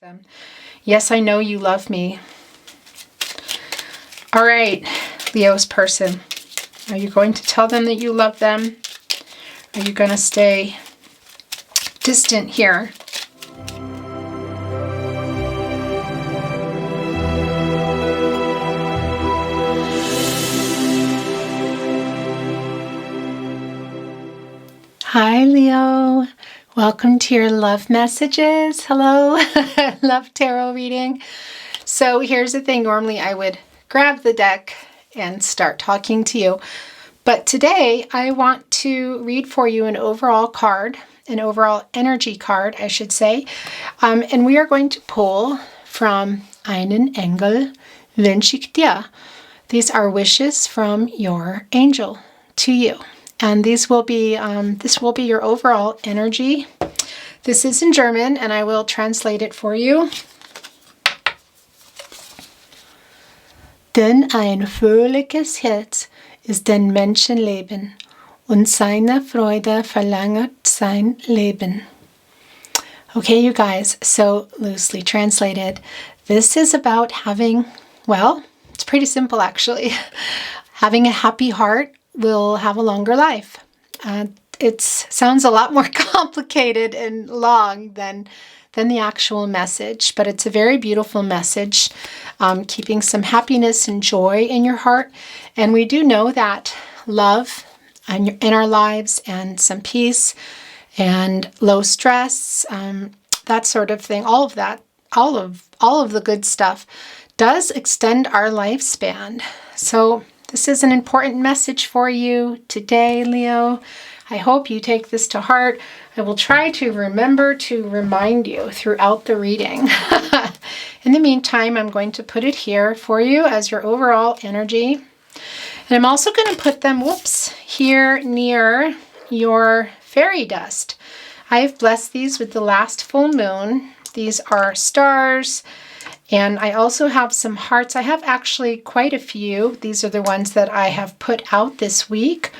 them. Yes, I know you love me. All right, Leo's person. Are you going to tell them that you love them? Are you going to stay distant here? Hi, Leo. Welcome to your love messages. Hello, love tarot reading. So here's the thing. Normally I would grab the deck and start talking to you. But today I want to read for you an overall card, an overall energy card, I should say. And we are going to pull from Einen Engel wünsch ich dir. These are wishes from your angel to you. And these will be, this will be your overall energy. This is in German, and I will translate it for you. Denn ein fröhliches Herz ist ein Menschenleben, und seine Freude verlängert sein Leben. Okay, you guys, so loosely translated, this is about having, well, it's pretty simple actually. Having a happy heart will have a longer life. It sounds a lot more complicated and long than the actual message, but it's a very beautiful message, keeping some happiness and joy in your heart. And we do know that love in our lives and some peace and low stress, that sort of thing, all of that, all of the good stuff does extend our lifespan. So this is an important message for you today, Leo. I hope you take this to heart. I will try to remember to remind you throughout the reading. In the meantime, I'm going to put it here for you as your overall energy. And I'm also going to put them, here near your fairy dust. I have blessed these with the last full moon. These are stars. And I also have some hearts. I have actually quite a few. These are the ones that I have put out this week.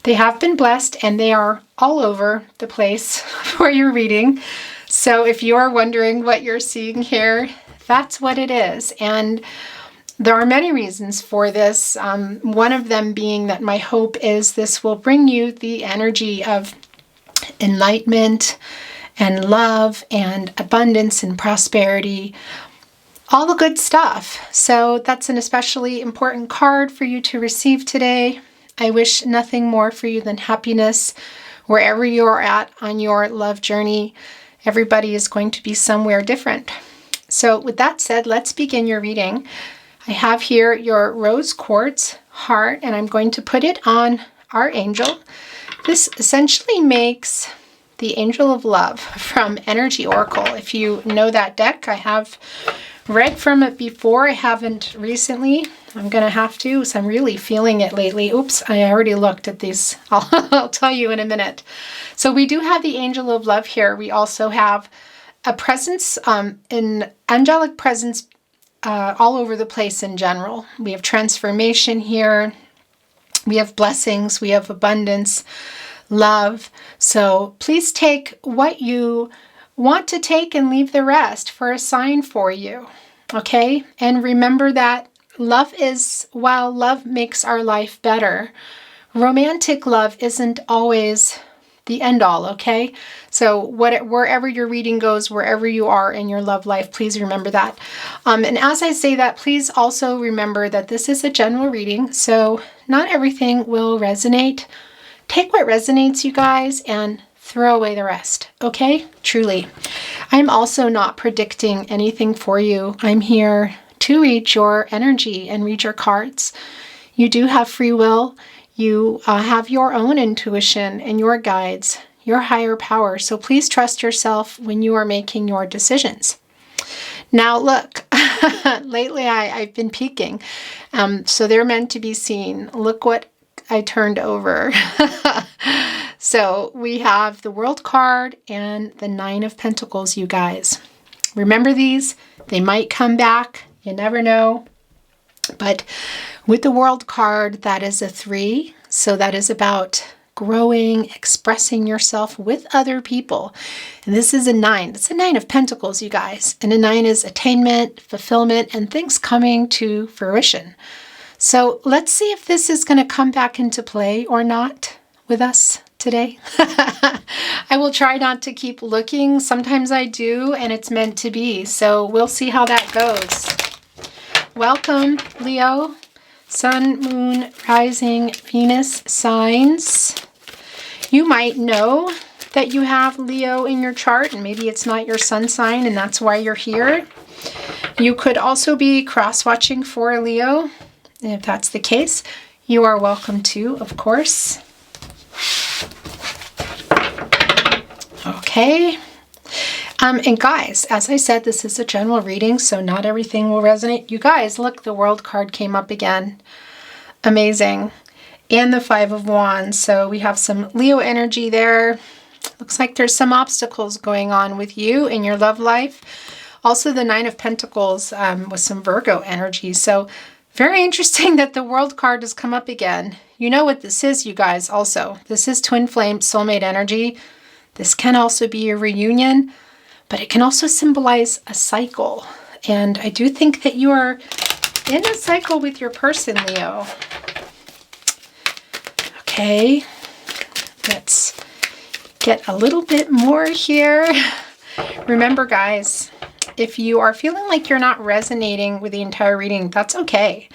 They have been blessed and they are all over the place for your reading. So if you're wondering what you're seeing here, that's what it is. And there are many reasons for this. One of them being that my hope is this will bring you the energy of enlightenment and love and abundance and prosperity. All the good stuff. So that's an especially important card for you to receive today. I wish nothing more for you than happiness wherever you're at on your love journey. Everybody is going to be somewhere different. So with that said, let's begin your reading. I have here your rose quartz heart, and I'm going to put it on our angel. This essentially makes the Angel of Love from Energy Oracle. If you know that deck, I have read from it before. I haven't recently. I'm going to have to, so I'm really feeling it lately. Oops, I already looked at these. I'll tell you in a minute. So we do have the Angel of Love here. We also have a presence, an angelic presence all over the place in general. We have transformation here. We have blessings. We have abundance, love. So please take what you want to take and leave the rest for a sign for you, okay? And remember that love is, while love makes our life better, romantic love isn't always the end all, okay? So wherever your reading goes, wherever you are in your love life, please remember that. And as I say that, please also remember that this is a general reading, so not everything will resonate. Take what resonates, you guys, and throw away the rest, okay? Truly. I'm also not predicting anything for you. I'm here to read your energy and read your cards. You do have free will. You have your own intuition and your guides, your higher power. So please trust yourself when you are making your decisions. Now look, lately I've been peeking. So they're meant to be seen. Look what I turned over. So we have the World card and the Nine of Pentacles, you guys. Remember these? They might come back. You never know. But with the World card, that is a 3. So that is about growing, expressing yourself with other people. And this is a 9. It's a 9 of Pentacles, you guys. And a 9 is attainment, fulfillment, and things coming to fruition. So let's see if this is going to come back into play or not with us today. I will try not to keep looking. Sometimes I do, and it's meant to be. So we'll see how that goes. Welcome, Leo. Sun, Moon, Rising, Venus signs. You might know that you have Leo in your chart, and maybe it's not your sun sign, and that's why you're here. You could also be cross-watching for Leo. And if that's the case, you are welcome to, of course. Okay. And guys, as I said, this is a general reading, so not everything will resonate. You guys, look, the World card came up again. Amazing. And the 5 of Wands. So we have some Leo energy there. Looks like there's some obstacles going on with you in your love life. Also the 9 of Pentacles with some Virgo energy. So very interesting that the World card has come up again. You know what this is, you guys, also. This is twin flame soulmate energy. This can also be a reunion, but it can also symbolize a cycle. And I do think that you are in a cycle with your person, Leo. Okay, let's get a little bit more here. Remember, guys, if you are feeling like you're not resonating with the entire reading, that's okay.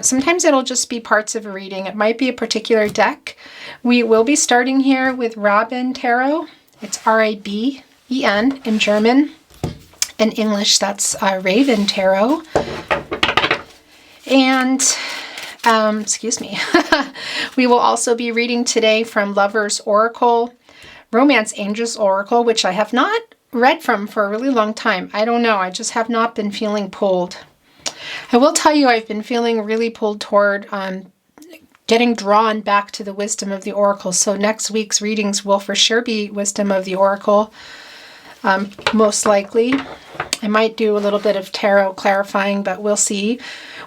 Sometimes it'll just be parts of a reading. It might be a particular deck. We will be starting here with Raben Tarot. It's R-A-B-E-N in German. In English, that's Raven Tarot. And, excuse me, we will also be reading today from Lover's Oracle, Romance Angels Oracle, which I have not read from for a really long time. I don't know. I just have not been feeling pulled. I will tell you I've been feeling really pulled toward getting drawn back to the wisdom of the Oracle. So next week's readings will for sure be wisdom of the Oracle, most likely. I might do a little bit of tarot clarifying, but we'll see.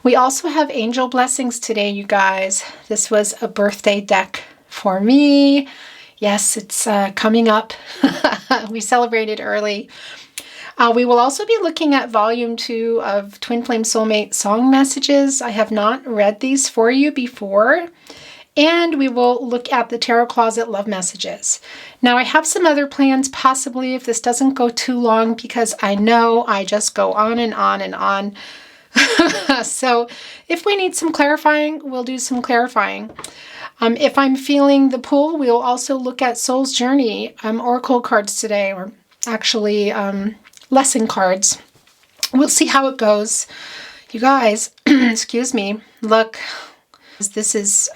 We also have angel blessings today, you guys. This was a birthday deck for me. Yes, it's coming up. We celebrated early. We will also be looking at volume 2 of Twin Flame Soulmate Song Messages. I have not read these for you before. And we will look at the Tarot Closet Love Messages. Now, I have some other plans, possibly, if this doesn't go too long, because I know I just go on and on and on. So if we need some clarifying, we'll do some clarifying. If I'm feeling the pull, we'll also look at Soul's Journey Oracle cards today, or actually lesson cards. We'll see how it goes. You guys, excuse me, look, this is,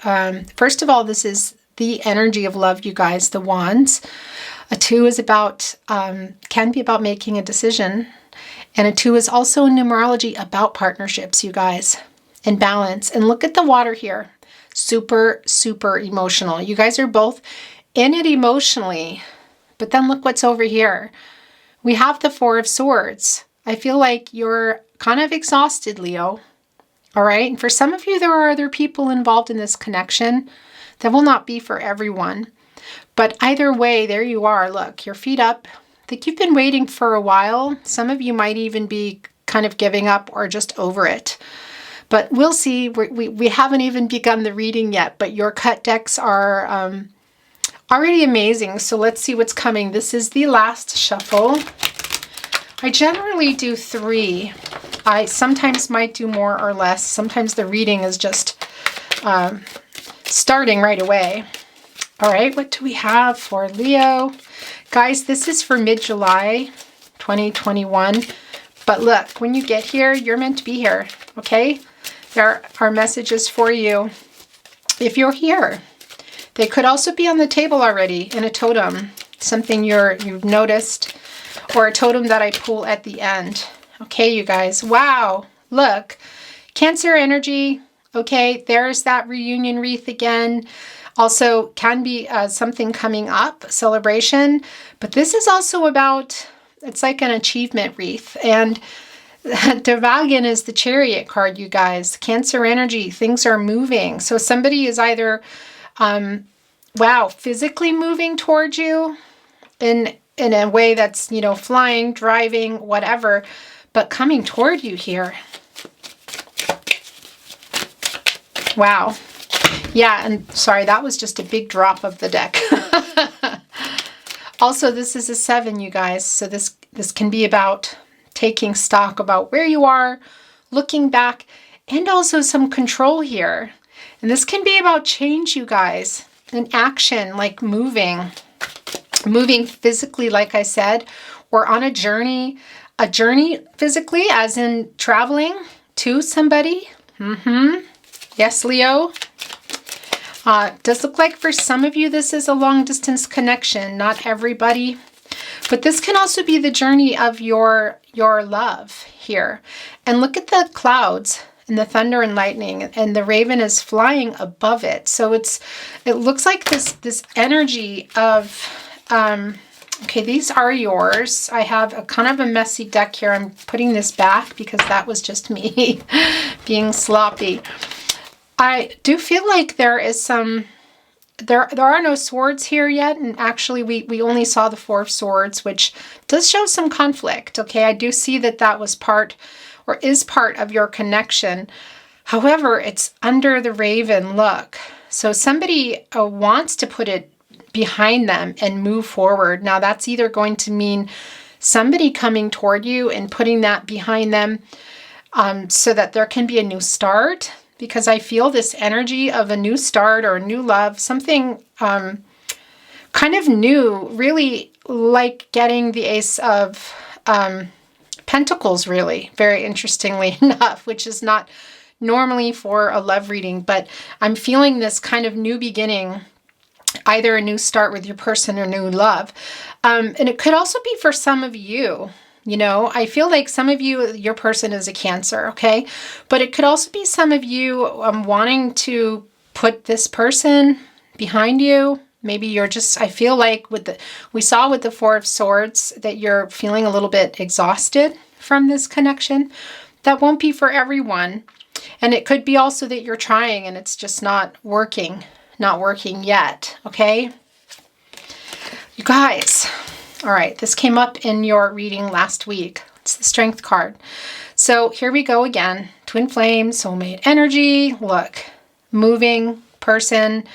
first of all, this is the energy of love, you guys, the Wands. A 2 is about, can be about making a decision. And a 2 is also in numerology about partnerships, you guys, and balance. And look at the water here. Super, super emotional. You guys are both in it emotionally. But then look what's over here. We have the 4 of Swords. I feel like you're kind of exhausted, Leo. All right. And for some of you, there are other people involved in this connection. That will not be for everyone. But either way, there you are. Look, your feet up. I think you've been waiting for a while. Some of you might even be kind of giving up or just over it. But we'll see. We haven't even begun the reading yet, but your cut decks are already amazing. So let's see what's coming. This is the last shuffle. I generally do 3. I sometimes might do more or less. Sometimes the reading is just starting right away. All right, what do we have for Leo? Guys, this is for mid-July 2021. But look, when you get here, you're meant to be here, okay? There are messages for you if you're here. They could also be on the table already in a totem, something you've noticed, or a totem that I pull at the end. Okay, you guys. Wow, look. Cancer energy. Okay, there's that reunion wreath again. Also can be something coming up, celebration. But this is also about, it's like an achievement wreath. And Der Wagen is the Chariot card, you guys. Cancer energy, things are moving. So somebody is either wow, physically moving towards you in a way that's, you know, flying, driving, whatever, but coming toward you here. Wow. Yeah, and sorry, that was just a big drop of the deck. Also, this is a 7, you guys, so this can be about taking stock about where you are, looking back, and also some control here. And this can be about change, you guys, an action, like moving physically, like I said, or on a journey physically, as in traveling to somebody. Yes, Leo. Does look like for some of you this is a long distance connection, not everybody. But this can also be the journey of your love here. And look at the clouds and the thunder and lightning, and the raven is flying above it. So it looks like this energy of okay, these are yours. I have a kind of a messy deck here. I'm putting this back because that was just me being sloppy. I do feel like there is some, there are no swords here yet, and actually we only saw the 4 of Swords, which does show some conflict, okay? I do see that was part, or is part of your connection. However, it's under the raven, look. So somebody wants to put it behind them and move forward. Now that's either going to mean somebody coming toward you and putting that behind them so that there can be a new start, because I feel this energy of a new start or a new love, something kind of new, really like getting the Ace of Pentacles, really, very interestingly enough, which is not normally for a love reading, but I'm feeling this kind of new beginning, either a new start with your person or new love. And it could also be for some of you. You know, I feel like some of you, your person is a Cancer, okay? But it could also be some of you wanting to put this person behind you. Maybe you're just, I feel like we saw with the 4 of Swords that you're feeling a little bit exhausted from this connection. That won't be for everyone. And it could be also that you're trying and it's just not working yet, okay? You guys. All right, this came up in your reading last week. It's the Strength card. So here we go again. Twin flame, soulmate energy. Look, moving person.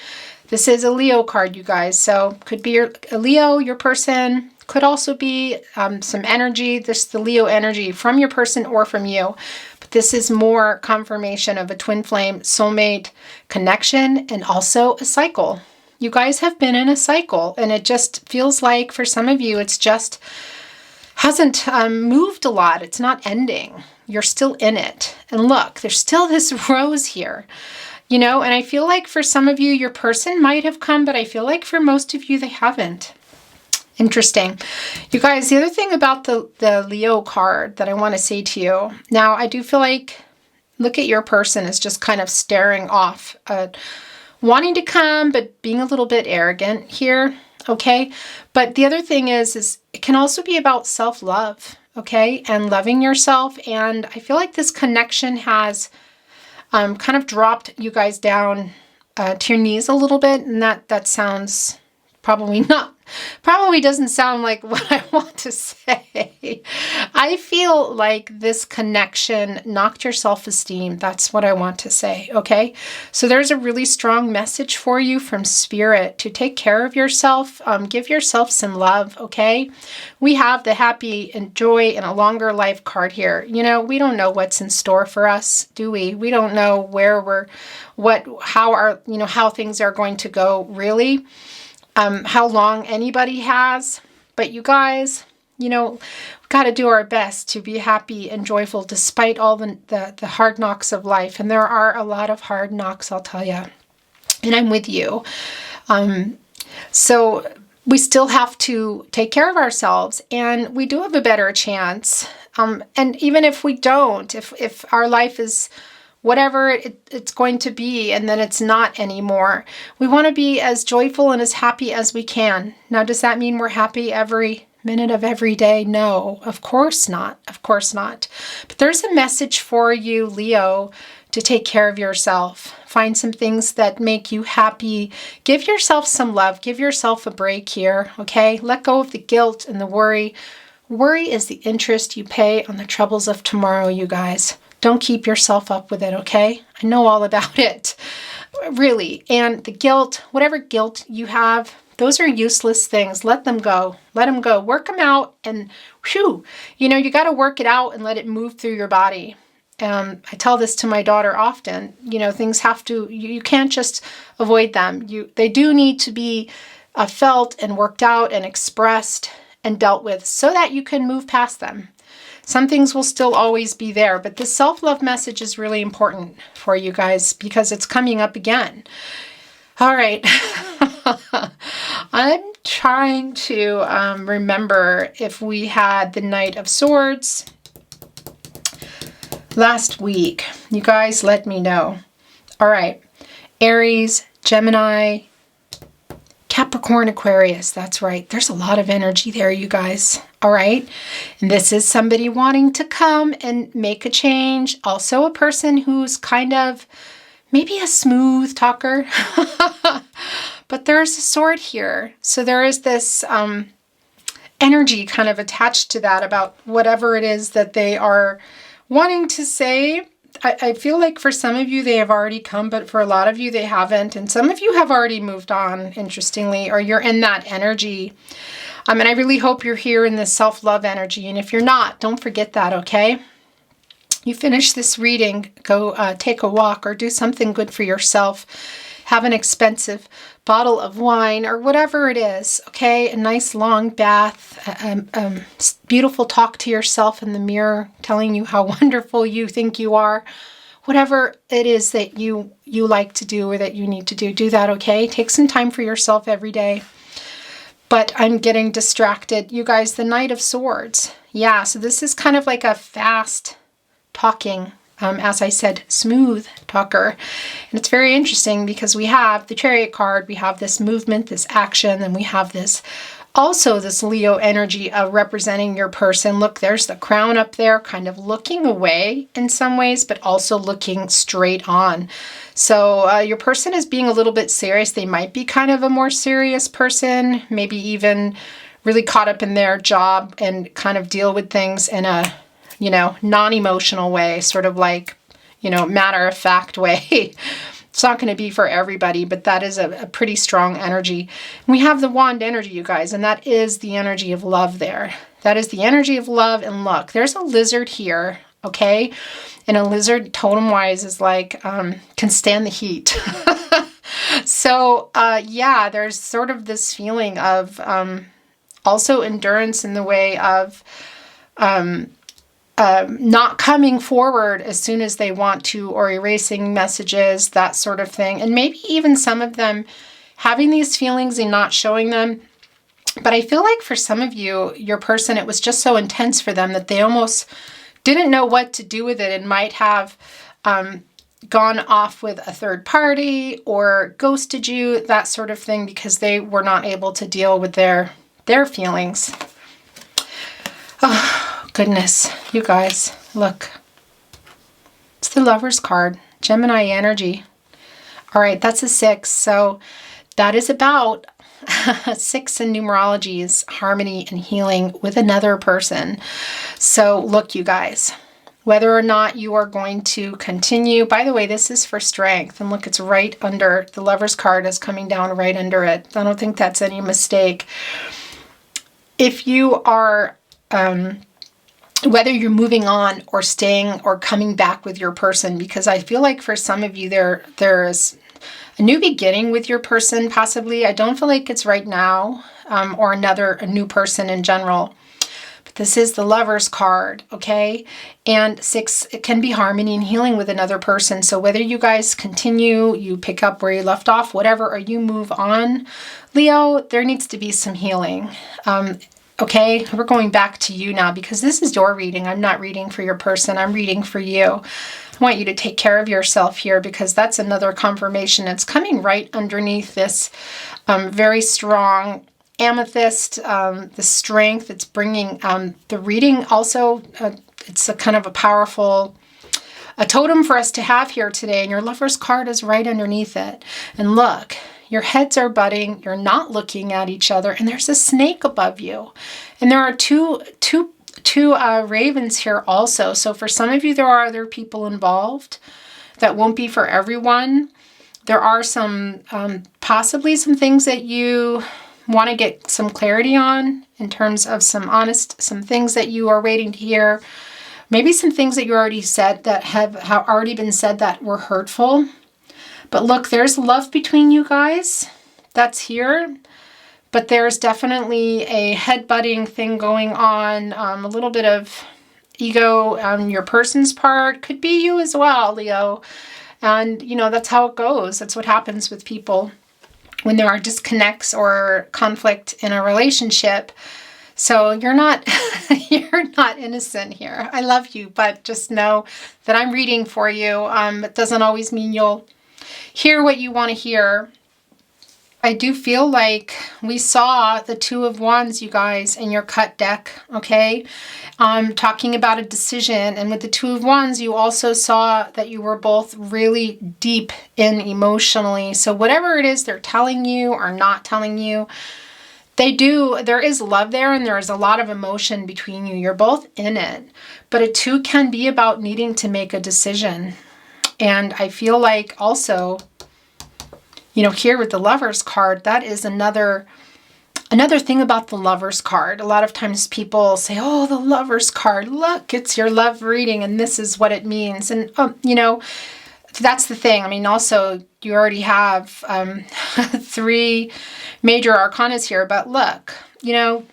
This is a Leo card, you guys. So could be a Leo, your person. Could also be some energy. This is the Leo energy from your person or from you. But this is more confirmation of a twin flame, soulmate connection, and also a cycle. You guys have been in a cycle, and it just feels like for some of you, it's just hasn't moved a lot. It's not ending. You're still in it. And look, there's still this rose here, you know, and I feel like for some of you, your person might have come, but I feel like for most of you, they haven't. Interesting. You guys, the other thing about the Leo card that I want to say to you, now I do feel like, look at your person is just kind of staring off, wanting to come, but being a little bit arrogant here, okay? But the other thing is it can also be about self-love, okay? And loving yourself. And I feel like this connection has kind of dropped you guys down to your knees a little bit. And that sounds probably doesn't sound like what I want to say. I feel like this connection knocked your self-esteem. That's what I want to say, okay? So there's a really strong message for you from Spirit to take care of yourself, give yourself some love, okay? We have the happy and joy and a longer life card here. You know, we don't know what's in store for us, do we? We don't know how things are going to go, really. How long anybody has, but you guys, you know, we've got to do our best to be happy and joyful despite all the hard knocks of life. And there are a lot of hard knocks, I'll tell you, and I'm with you. So we still have to take care of ourselves, and we do have a better chance. And even if we don't, if our life is whatever it's going to be, and then it's not anymore, we want to be as joyful and as happy as we can. Now, does that mean we're happy every minute of every day? No, of course not. Of course not. But there's a message for you, Leo, to take care of yourself. Find some things that make you happy. Give yourself some love. Give yourself a break here, okay? Let go of the guilt and the worry. Worry is the interest you pay on the troubles of tomorrow, you guys. Don't keep yourself up with it, okay? I know all about it, really. And the guilt, whatever guilt you have, those are useless things. Let them go. Let them go. Work them out, and whew, you know, you got to work it out and let it move through your body. I tell this to my daughter often. You know, things have to, you can't just avoid them. They do need to be felt and worked out and expressed and dealt with so that you can move past them. Some things will still always be there, but this self-love message is really important for you guys because it's coming up again. All right. I'm trying to remember if we had the Knight of Swords last week. You guys let me know. All right. Aries, Gemini, Capricorn, Aquarius. That's right. There's a lot of energy there, you guys. All right. And this is somebody wanting to come and make a change. Also a person who's kind of maybe a smooth talker. But there's a sword here. So there is this energy kind of attached to that about whatever it is that they are wanting to say. I feel like for some of you, they have already come, but for a lot of you, they haven't. And some of you have already moved on, interestingly, or you're in that energy. And I really hope you're here in this self-love energy. And if you're not, don't forget that, okay? You finish this reading, go take a walk or do something good for yourself. Have an expensive bottle of wine or whatever it is, okay? A nice long bath, beautiful talk to yourself in the mirror, telling you how wonderful you think you are. Whatever it is that you like to do or that you need to do that, okay? Take some time for yourself every day. But I'm getting distracted. You guys, the Knight of Swords. Yeah, so this is kind of like a fast talking, as I said, smooth talker. And it's very interesting because we have the Chariot card, we have this movement, this action, and we have this also this Leo energy of representing your person. Look, there's the crown up there, kind of looking away in some ways, but also looking straight on. So your person is being a little bit serious. They might be kind of a more serious person, maybe even really caught up in their job and kind of deal with things in a, you know, non-emotional way, sort of like, you know, matter-of-fact way. It's not going to be for everybody, but that is a pretty strong energy. And we have the wand energy, you guys, and that is the energy of love there. That is the energy of love. And look, there's a lizard here, okay? And a lizard, totem-wise, is like, can stand the heat. So, yeah, there's sort of this feeling of also endurance in the way of not coming forward as soon as they want to, or erasing messages, that sort of thing. And maybe even some of them having these feelings and not showing them. But I feel like for some of you, your person, it was just so intense for them that they almost didn't know what to do with it and might have gone off with a third party or ghosted you, that sort of thing, because they were not able to deal with their feelings. Oh, goodness, you guys, look. It's the Lover's card, Gemini energy. All right, that's a 6. So that is about 6 in numerology is harmony and healing with another person. So look, you guys, whether or not you are going to continue, by the way, this is for strength. And look, it's right under, the Lover's card is coming down right under it. I don't think that's any mistake. If you are, whether you're moving on or staying or coming back with your person, because I feel like for some of you there is a new beginning with your person, possibly. I don't feel like it's right now, or a new person in general. But this is the Lover's card, okay? And 6, it can be harmony and healing with another person. So whether you guys continue, you pick up where you left off, whatever, or you move on, Leo, there needs to be some healing. Okay, we're going back to you now because this is your reading. I'm not reading for your person. I'm reading for you. I want you to take care of yourself here because that's another confirmation. It's coming right underneath this very strong amethyst, the strength. It's bringing the reading also. It's a kind of a powerful totem for us to have here today, and your Lover's card is right underneath it. And look, your heads are butting, you're not looking at each other, and there's a snake above you. And there are two ravens here also. So for some of you, there are other people involved. That won't be for everyone. There are some, possibly some things that you want to get some clarity on in terms of some things that you are waiting to hear. Maybe some things that you already said that have already been said that were hurtful. But look, there's love between you guys. That's here. But there's definitely a head-butting thing going on, a little bit of ego on your person's part. Could be you as well, Leo. And, you know, that's how it goes. That's what happens with people when there are disconnects or conflict in a relationship. So you're not, you're not innocent here. I love you, but just know that I'm reading for you. It doesn't always mean you'll hear what you want to hear. I do feel like we saw the Two of Wands, you guys, in your cut deck, okay? Talking about a decision. And with the Two of Wands, you also saw that you were both really deep in emotionally. So whatever it is they're telling you or not telling you, there is love there, and there is a lot of emotion between you. You're both in it. But a two can be about needing to make a decision. And I feel like also, you know, here with the Lover's card, that is another thing about the Lover's card. A lot of times people say, oh, the Lover's card, look, it's your love reading and this is what it means. And, you know, that's the thing. I mean, also, you already have 3 major arcanas here, but look, you know,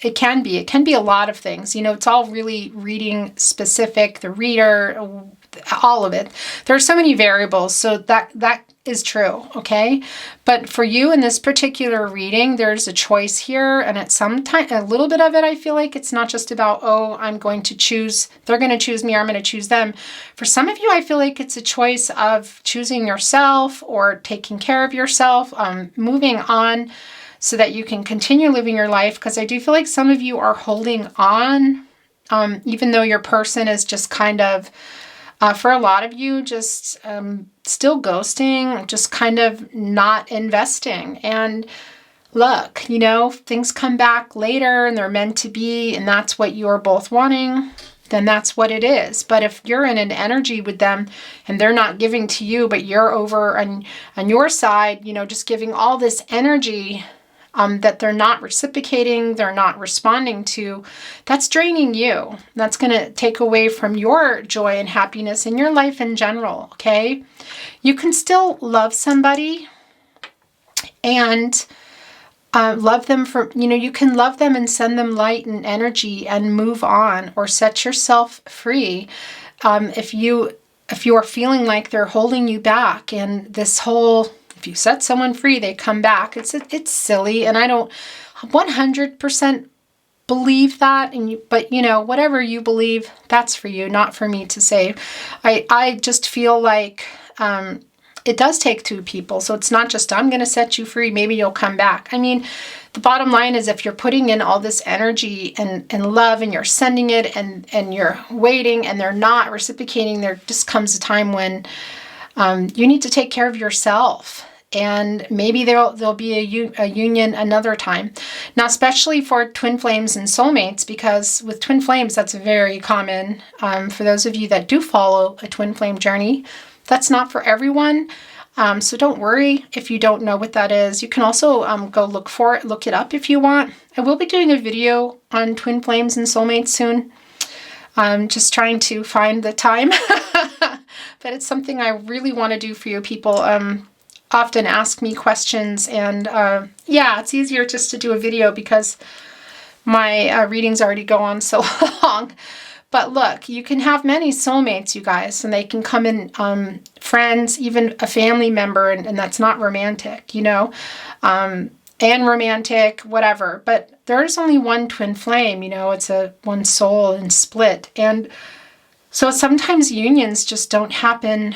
it can be a lot of things. You know, it's all really reading specific, the reader, all of it. There are so many variables, so that is true, okay? But for you in this particular reading, there's a choice here, and at some time, a little bit of it, I feel like it's not just about, oh, I'm going to choose, they're going to choose me, or I'm going to choose them. For some of you, I feel like it's a choice of choosing yourself or taking care of yourself, moving on so that you can continue living your life, because I do feel like some of you are holding on, even though your person is just kind of, for a lot of you, just still ghosting, just kind of not investing. And look, you know, things come back later and they're meant to be, and that's what you're both wanting, then that's what it is. But if you're in an energy with them and they're not giving to you, but you're over on your side, you know, just giving all this energy that they're not reciprocating, they're not responding to, that's draining you. That's going to take away from your joy and happiness in your life in general, okay? You can still love somebody and love them for, you know, you can love them and send them light and energy and move on, or set yourself free. If you are feeling like they're holding you back, and this whole, if you set someone free, they come back. It's silly, and I don't 100% believe that. But you know, whatever you believe, that's for you, not for me to say. I just feel like it does take 2 people. So it's not just, I'm going to set you free, maybe you'll come back. I mean, the bottom line is, if you're putting in all this energy and love, and you're sending it, and you're waiting, and they're not reciprocating, there just comes a time when you need to take care of yourself, and maybe there'll be a union another time. Now, especially for twin flames and soulmates, because with twin flames, that's very common. For those of you that do follow a twin flame journey, that's not for everyone. So don't worry if you don't know what that is. You can also go look it up if you want. I will be doing a video on twin flames and soulmates soon. I'm just trying to find the time. But it's something I really want to do for you. People often ask me questions, and yeah, it's easier just to do a video because my readings already go on so long. But look, you can have many soulmates, you guys, and they can come in friends, even a family member, and that's not romantic, you know, and romantic, whatever. But there's only one twin flame, you know, it's one soul and split. And so sometimes unions just don't happen.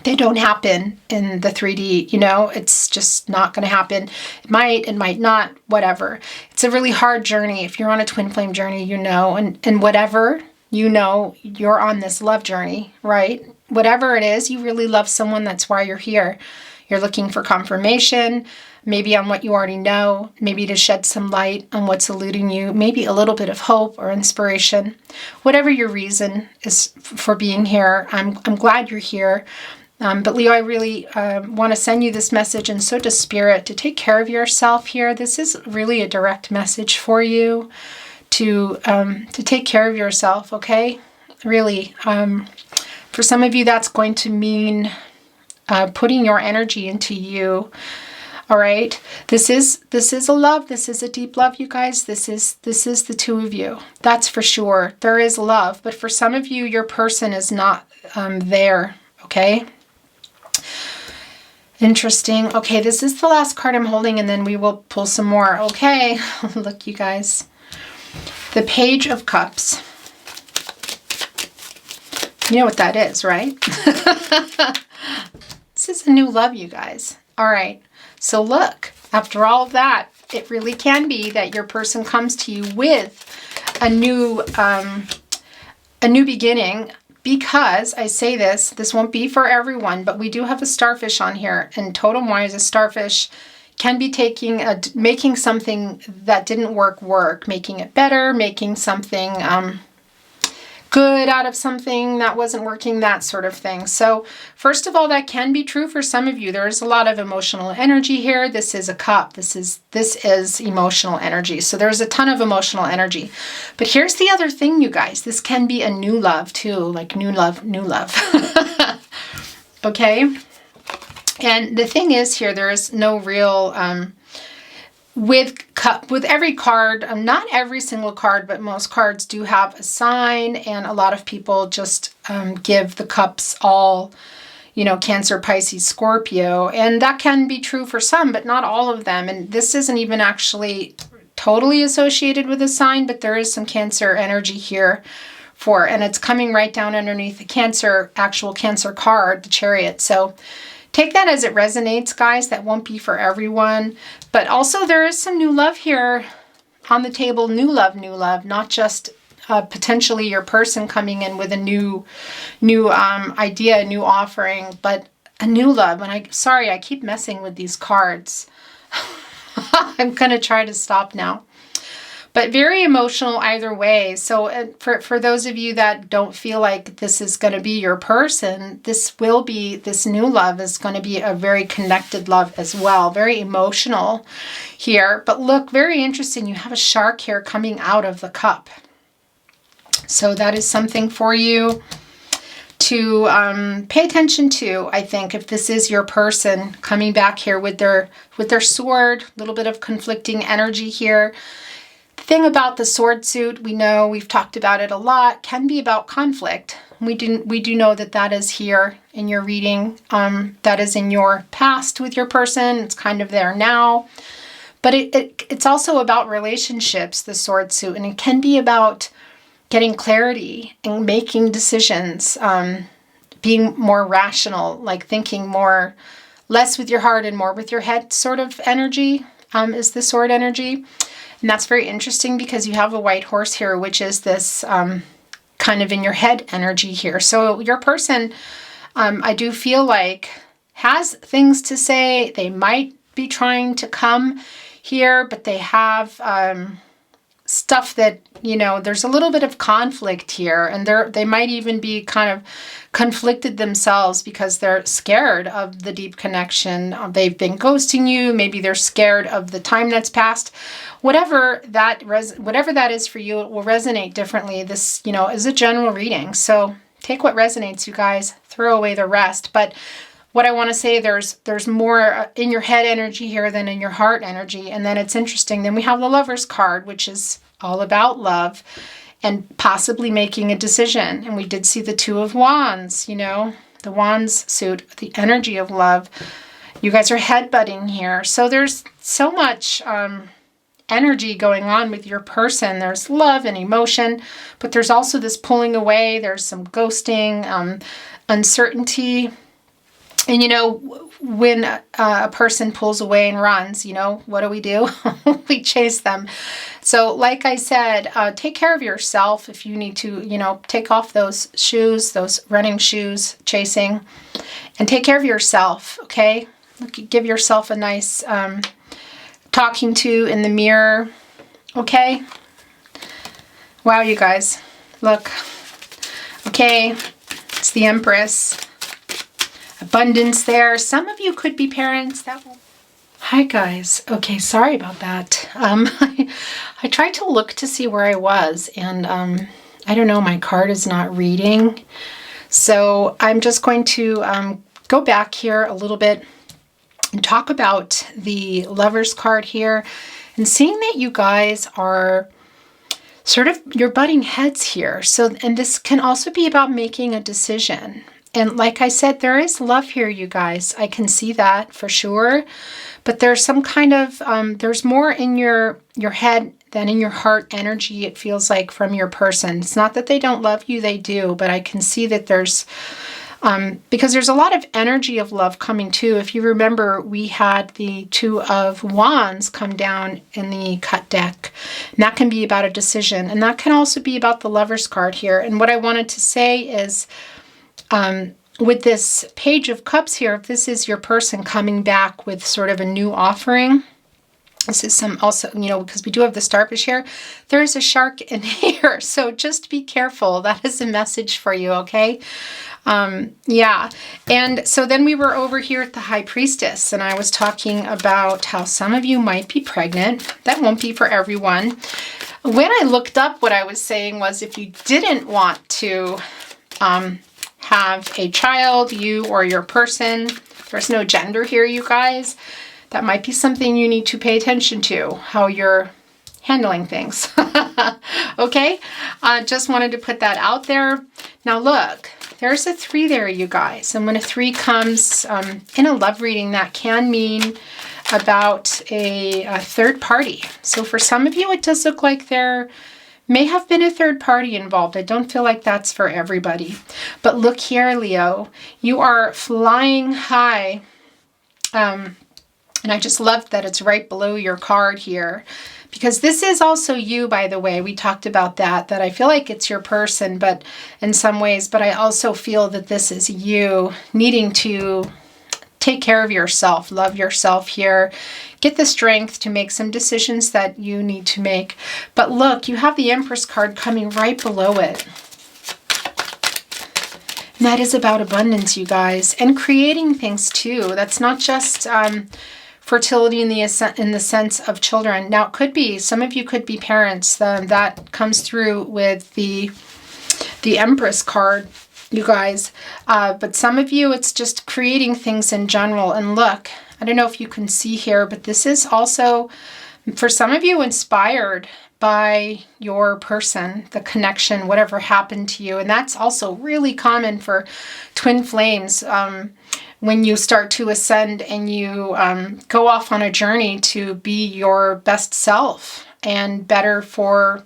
They don't happen in the 3D, you know, it's just not going to happen. It might not, whatever. It's a really hard journey. If you're on a twin flame journey, you know, and whatever, you know you're on this love journey, right? Whatever it is, you really love someone. That's why you're here. You're looking for confirmation, maybe on what you already know, maybe to shed some light on what's eluding you, maybe a little bit of hope or inspiration. Whatever your reason is for being here, I'm glad you're here. But Leo, I really want to send you this message, and so does Spirit, to take care of yourself here. This is really a direct message for you to take care of yourself, okay? Really. For some of you, that's going to mean putting your energy into you. All right. This is a love. This is a deep love, you guys. This is the two of you. That's for sure. There is love, but for some of you, your person is not there. Okay. Interesting. Okay, this is the last card I'm holding, and then we will pull some more. Okay. Look, you guys. The Page of Cups. You know what that is, right? This is a new love, you guys. All right. So look, after all of that, it really can be that your person comes to you with a new beginning, because I say this won't be for everyone, but we do have a starfish on here, and totem-wise, a starfish can be making something that didn't work, making it better, making something good out of something that wasn't working, that sort of thing. So first of all, that can be true for some of you. There's a lot of emotional energy here. This is a cup. This is emotional energy. So there's a ton of emotional energy. But here's the other thing, you guys. This can be a new love too, like new love. Okay? And the thing is here, there is no real with every card, not every single card, but most cards do have a sign, and a lot of people just give the cups all, Cancer, Pisces, Scorpio, and that can be true for some, but not all of them. And this isn't even actually totally associated with a sign, but there is some Cancer energy here and it's coming right down underneath the actual Cancer card, the Chariot. So take that as it resonates, guys. That won't be for everyone. But also there is some new love here on the table. New love, not just potentially your person coming in with a new idea, a new offering, but a new love. And I keep messing with these cards. I'm going to try to stop now. But very emotional either way. So for those of you that don't feel like this is going to be your person, this new love is going to be a very connected love as well. Very emotional here. But look, very interesting. You have a shark here coming out of the cup. So that is something for you to pay attention to, I think, if this is your person coming back here with their sword. A little bit of conflicting energy here. Thing about the sword suit, we know, we've talked about it a lot, can be about conflict. We do know that is here in your reading. That is in your past with your person. It's kind of there now. But it's also about relationships, the sword suit. And it can be about getting clarity and making decisions, being more rational, like thinking less with your heart and more with your head sort of energy, is the sword energy. And that's very interesting because you have a white horse here, which is this kind of in your head energy here. So your person, I do feel like, has things to say. They might be trying to come here, but they have stuff that, there's a little bit of conflict here. And they might even be kind of conflicted themselves because they're scared of the deep connection. They've been ghosting you. Maybe they're scared of the time that's passed. Whatever that is for you, it will resonate differently. This, is a general reading. So take what resonates, you guys. Throw away the rest. But what I want to say, there's more in your head energy here than in your heart energy. And then it's interesting. Then we have the Lover's card, which is all about love and possibly making a decision. And we did see the Two of Wands, the Wands suit, the energy of love. You guys are headbutting here. So there's so much energy going on with your person. There's love and emotion, but there's also this pulling away. There's some ghosting, uncertainty. And, you know, when a person pulls away and runs, you know, what do? We chase them. So like I said, take care of yourself if you need to, you know, take off those shoes, those running shoes, chasing, and take care of yourself, okay? Give yourself a nice talking to in the mirror, okay? Wow, you guys, look. Okay, it's the Empress. Abundance there. Some of you could be parents. Hi guys. Okay, sorry about that. I tried to look to see where I was, and I don't know, my card is not reading. So I'm just going to go back here a little bit and talk about the Lover's card here, and seeing that you guys are sort of, you're butting heads here. So, and this can also be about making a decision. And like I said, there is love here, you guys. I can see that for sure. But there's some kind of, there's more in your head than in your heart energy, it feels like, from your person. It's not that they don't love you, they do. But I can see that there's, because there's a lot of energy of love coming too. If you remember, we had the Two of Wands come down in the cut deck. And that can be about a decision. And that can also be about the Lover's card here. And what I wanted to say is, with this Page of Cups here, if this is your person coming back with sort of a new offering, this is some also, you know, because we do have the starfish here, there is a shark in here. So just be careful. That is a message for you, okay? Yeah. And so then we were over here at the High Priestess, and I was talking about how some of you might be pregnant. That won't be for everyone. When I looked up, what I was saying was, if you didn't want to, have a child, you or your person, there's no gender here, you guys, that might be something you need to pay attention to, how you're handling things. Okay, just wanted to put that out there. Now look, there's a 3 there, you guys, and when a 3 comes in a love reading, that can mean about a third party. So for some of you, it does look like there may have been a third party involved. I don't feel like that's for everybody. But look here, Leo, you are flying high. And I just love that it's right below your card here, because this is also you, by the way. We talked about that I feel like it's your person, but in some ways, but I also feel that this is you needing to take care of yourself, love yourself here, get the strength to make some decisions that you need to make. But look, you have the Empress card coming right below it. And that is about abundance, you guys, and creating things too. That's not just fertility in the sense of children. Now, it could be, some of you could be parents. That comes through with the Empress card, you guys. But some of you, it's just creating things in general. And look, I don't know if you can see here, but this is also, for some of you, inspired by your person, the connection, whatever happened to you. And that's also really common for twin flames. When you start to ascend and you go off on a journey to be your best self and better for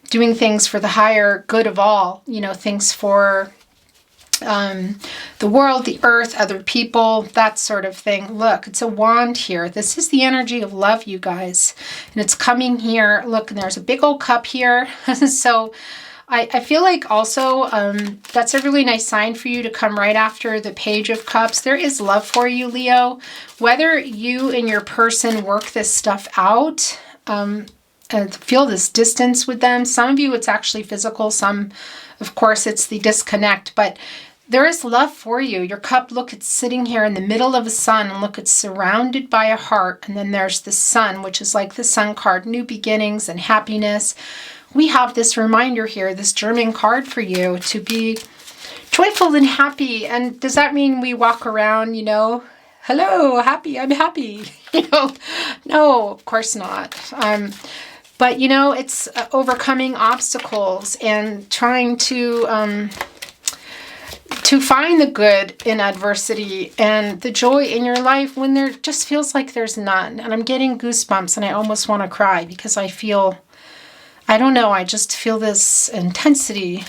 doing things for the higher good of all, you know, things for the world, the earth, other people, that sort of thing. Look, it's a wand here. This is the energy of love, you guys. And it's coming here. Look, and there's a big old cup here. So I feel like also that's a really nice sign for you to come right after the Page of Cups. There is love for you, Leo. Whether you and your person work this stuff out, feel this distance with them. Some of you, it's actually physical. Some, of course, it's the disconnect. But there is love for you. Your cup, look, it's sitting here in the middle of a sun. And look, it's surrounded by a heart. And then there's the sun, which is like the sun card, new beginnings and happiness. We have this reminder here, this German card for you to be joyful and happy. And does that mean we walk around, you know, hello, happy, I'm happy? You know, no, of course not. But, you know, it's overcoming obstacles and trying to find the good in adversity and the joy in your life when there just feels like there's none. And I'm getting goosebumps and I almost want to cry because I feel, I don't know, I just feel this intensity,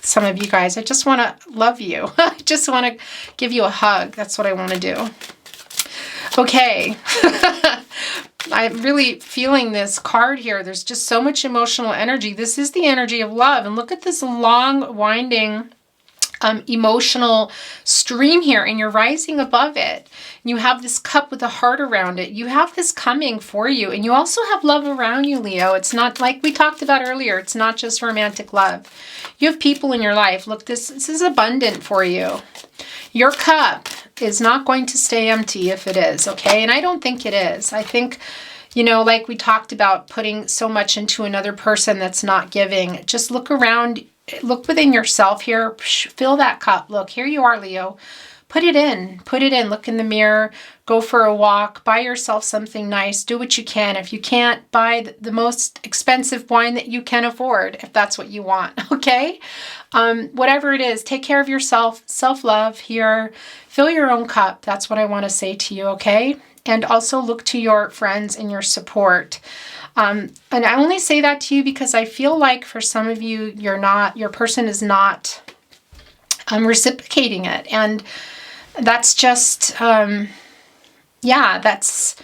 some of you guys. I just want to love you. I just want to give you a hug. That's what I want to do. Okay. I'm really feeling this card here. There's just so much emotional energy. This is the energy of love. And look at this long, winding, emotional stream here, and you're rising above it. You have this cup with a heart around it. You have this coming for you, and you also have love around you, Leo. It's not like we talked about earlier. It's not just romantic love. You have people in your life. Look, this is abundant for you. Your cup is not going to stay empty if it is, okay? And I don't think it is. I think, you know, like we talked about putting so much into another person that's not giving. Just look around. Look within yourself here. Fill that cup. Look, here you are, Leo. Put it in. Put it in. Look in the mirror. Go for a walk. Buy yourself something nice. Do what you can. If you can't, buy the most expensive wine that you can afford, if that's what you want, okay? Whatever it is, take care of yourself. Self-love here. Fill your own cup. That's what I want to say to you, okay? And also look to your friends and your support. And I only say that to you because I feel like for some of you, your person is not reciprocating it. And that's just, yeah, that's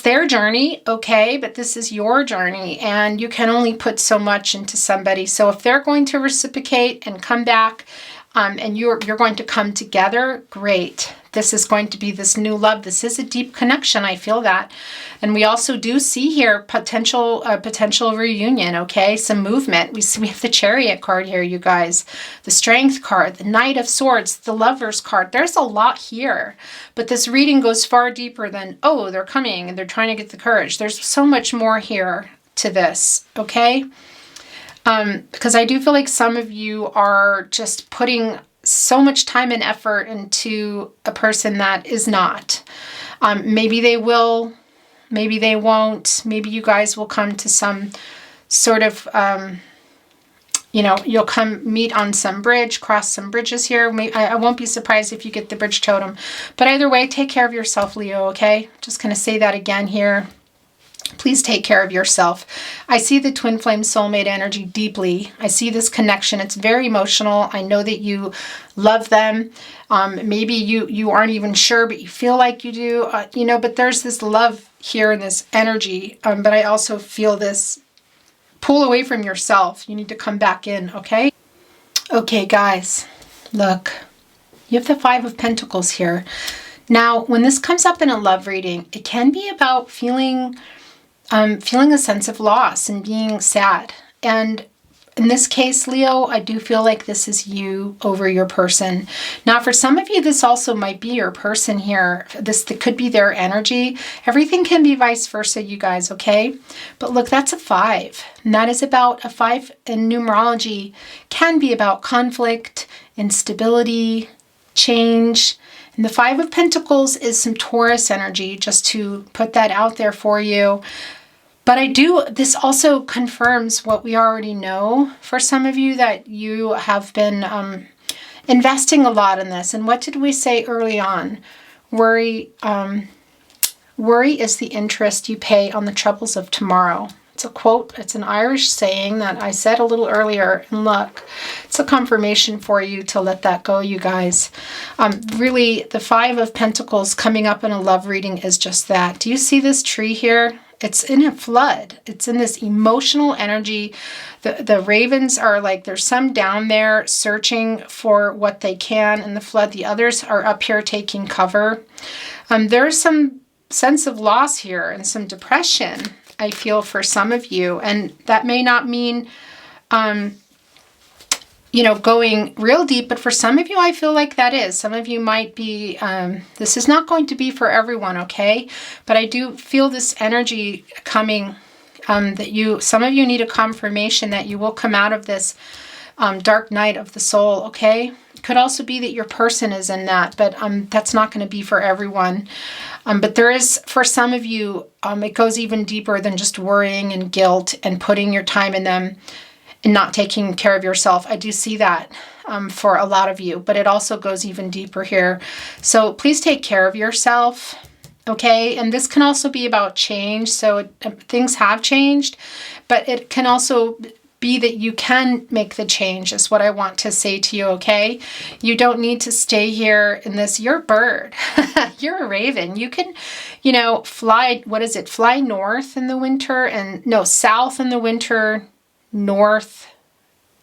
their journey, okay? But this is your journey, and you can only put so much into somebody. So if they're going to reciprocate and come back, and you're going to come together, great. This is going to be this new love. This is a deep connection. I feel that. And we also do see here potential reunion, okay? Some movement. We have the Chariot card here, you guys. The Strength card, the Knight of Swords, the Lovers card. There's a lot here. But this reading goes far deeper than, oh, they're coming and they're trying to get the courage. There's so much more here to this, okay? Because I do feel like some of you are just putting so much time and effort into a person that is not. Maybe they will, maybe they won't. Maybe you guys will come to some sort of, you know, you'll come meet on some bridge, cross some bridges here. I won't be surprised if you get the bridge totem. But either way, take care of yourself, Leo, okay? Just going to say that again here. Please take care of yourself. I see the twin flame soulmate energy deeply. I see this connection. It's very emotional. I know that you love them. Maybe you aren't even sure, but you feel like you do. You know, but there's this love here and this energy. But I also feel this pull away from yourself. You need to come back in, okay? Okay, guys, look. You have the Five of Pentacles here. Now, when this comes up in a love reading, it can be about feeling a sense of loss and being sad. And in this case, Leo, I do feel like this is you over your person. Now, for some of you, this also might be your person here. This could be their energy. Everything can be vice versa, you guys, okay? But look, that's a 5. And that is about a 5 in numerology. Can be about conflict, instability, change. And the Five of Pentacles is some Taurus energy, just to put that out there for you. But this also confirms what we already know for some of you, that you have been investing a lot in this. And what did we say early on? Worry is the interest you pay on the troubles of tomorrow. It's a quote. It's an Irish saying that I said a little earlier. And look, it's a confirmation for you to let that go, you guys. Really, the Five of Pentacles coming up in a love reading is just that. Do you see this tree here? It's in a flood. It's in this emotional energy. The ravens are like, there's some down there searching for what they can in the flood. The others are up here taking cover. There's some sense of loss here and some depression, I feel, for some of you. And that may not mean, you know, going real deep, but for some of you, I feel like that is. Some of you might be, this is not going to be for everyone, okay? But I do feel this energy coming, that some of you need a confirmation that you will come out of this dark night of the soul, okay? It could also be that your person is in that, but that's not going to be for everyone. But there is, for some of you, it goes even deeper than just worrying and guilt and putting your time in them and not taking care of yourself. I do see that for a lot of you, but it also goes even deeper here. So please take care of yourself, okay? And this can also be about change. So things have changed, but it can also be that you can make the change is what I want to say to you, okay? You don't need to stay here in this. You're a bird. You're a raven. You can, you know, fly, what is it? Fly north in the winter and, no, south in the winter, north.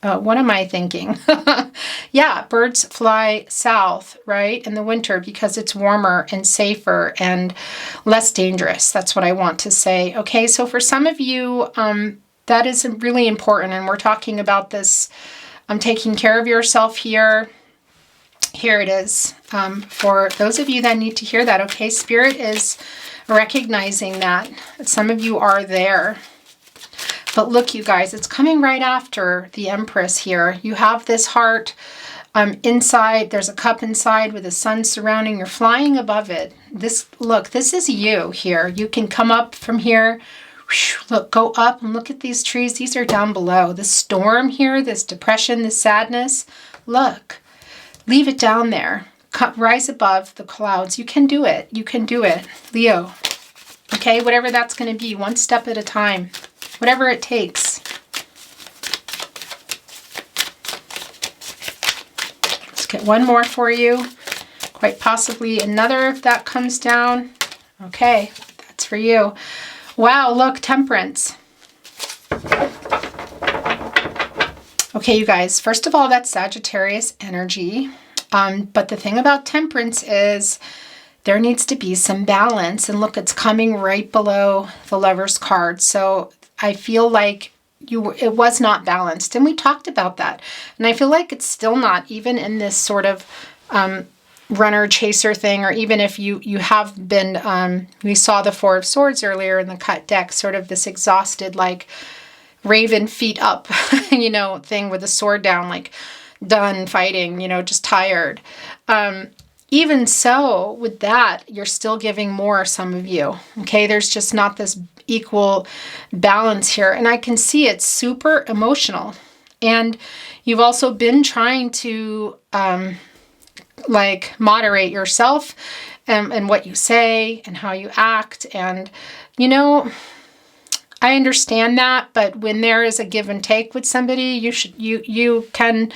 What am I thinking? Yeah, birds fly south, right, in the winter because it's warmer and safer and less dangerous. That's what I want to say. Okay, so for some of you, that is really important, and we're talking about this. Taking care of yourself here. Here it is. For those of you that need to hear that, okay, Spirit is recognizing that some of you are there. But look, you guys, it's coming right after the Empress here. You have this heart inside. There's a cup inside with the sun surrounding. You're flying above it. Look, this is you here. You can come up from here. Look, go up and look at these trees. These are down below. This storm here, this depression, this sadness. Look, leave it down there. Rise above the clouds. You can do it. You can do it, Leo. Okay, whatever that's going to be, one step at a time. Whatever it takes. Let's get one more for you. Quite possibly another if that comes down. Okay, that's for you. Wow, look, Temperance. Okay, you guys, first of all, that's Sagittarius energy. But the thing about Temperance is there needs to be some balance. And look, it's coming right below the Lover's card. So I feel like it was not balanced. And we talked about that. And I feel like it's still not, even in this sort of runner chaser thing, or even if you have been, we saw the Four of Swords earlier in the cut deck, sort of this exhausted, like raven feet up, you know, thing with the sword down, like done fighting, you know, just tired. Even so, with that, you're still giving more, some of you. Okay, there's just not this equal balance here. And I can see it's super emotional. And you've also been trying to like moderate yourself and what you say and how you act. And, you know, I understand that, but when there is a give and take with somebody, you can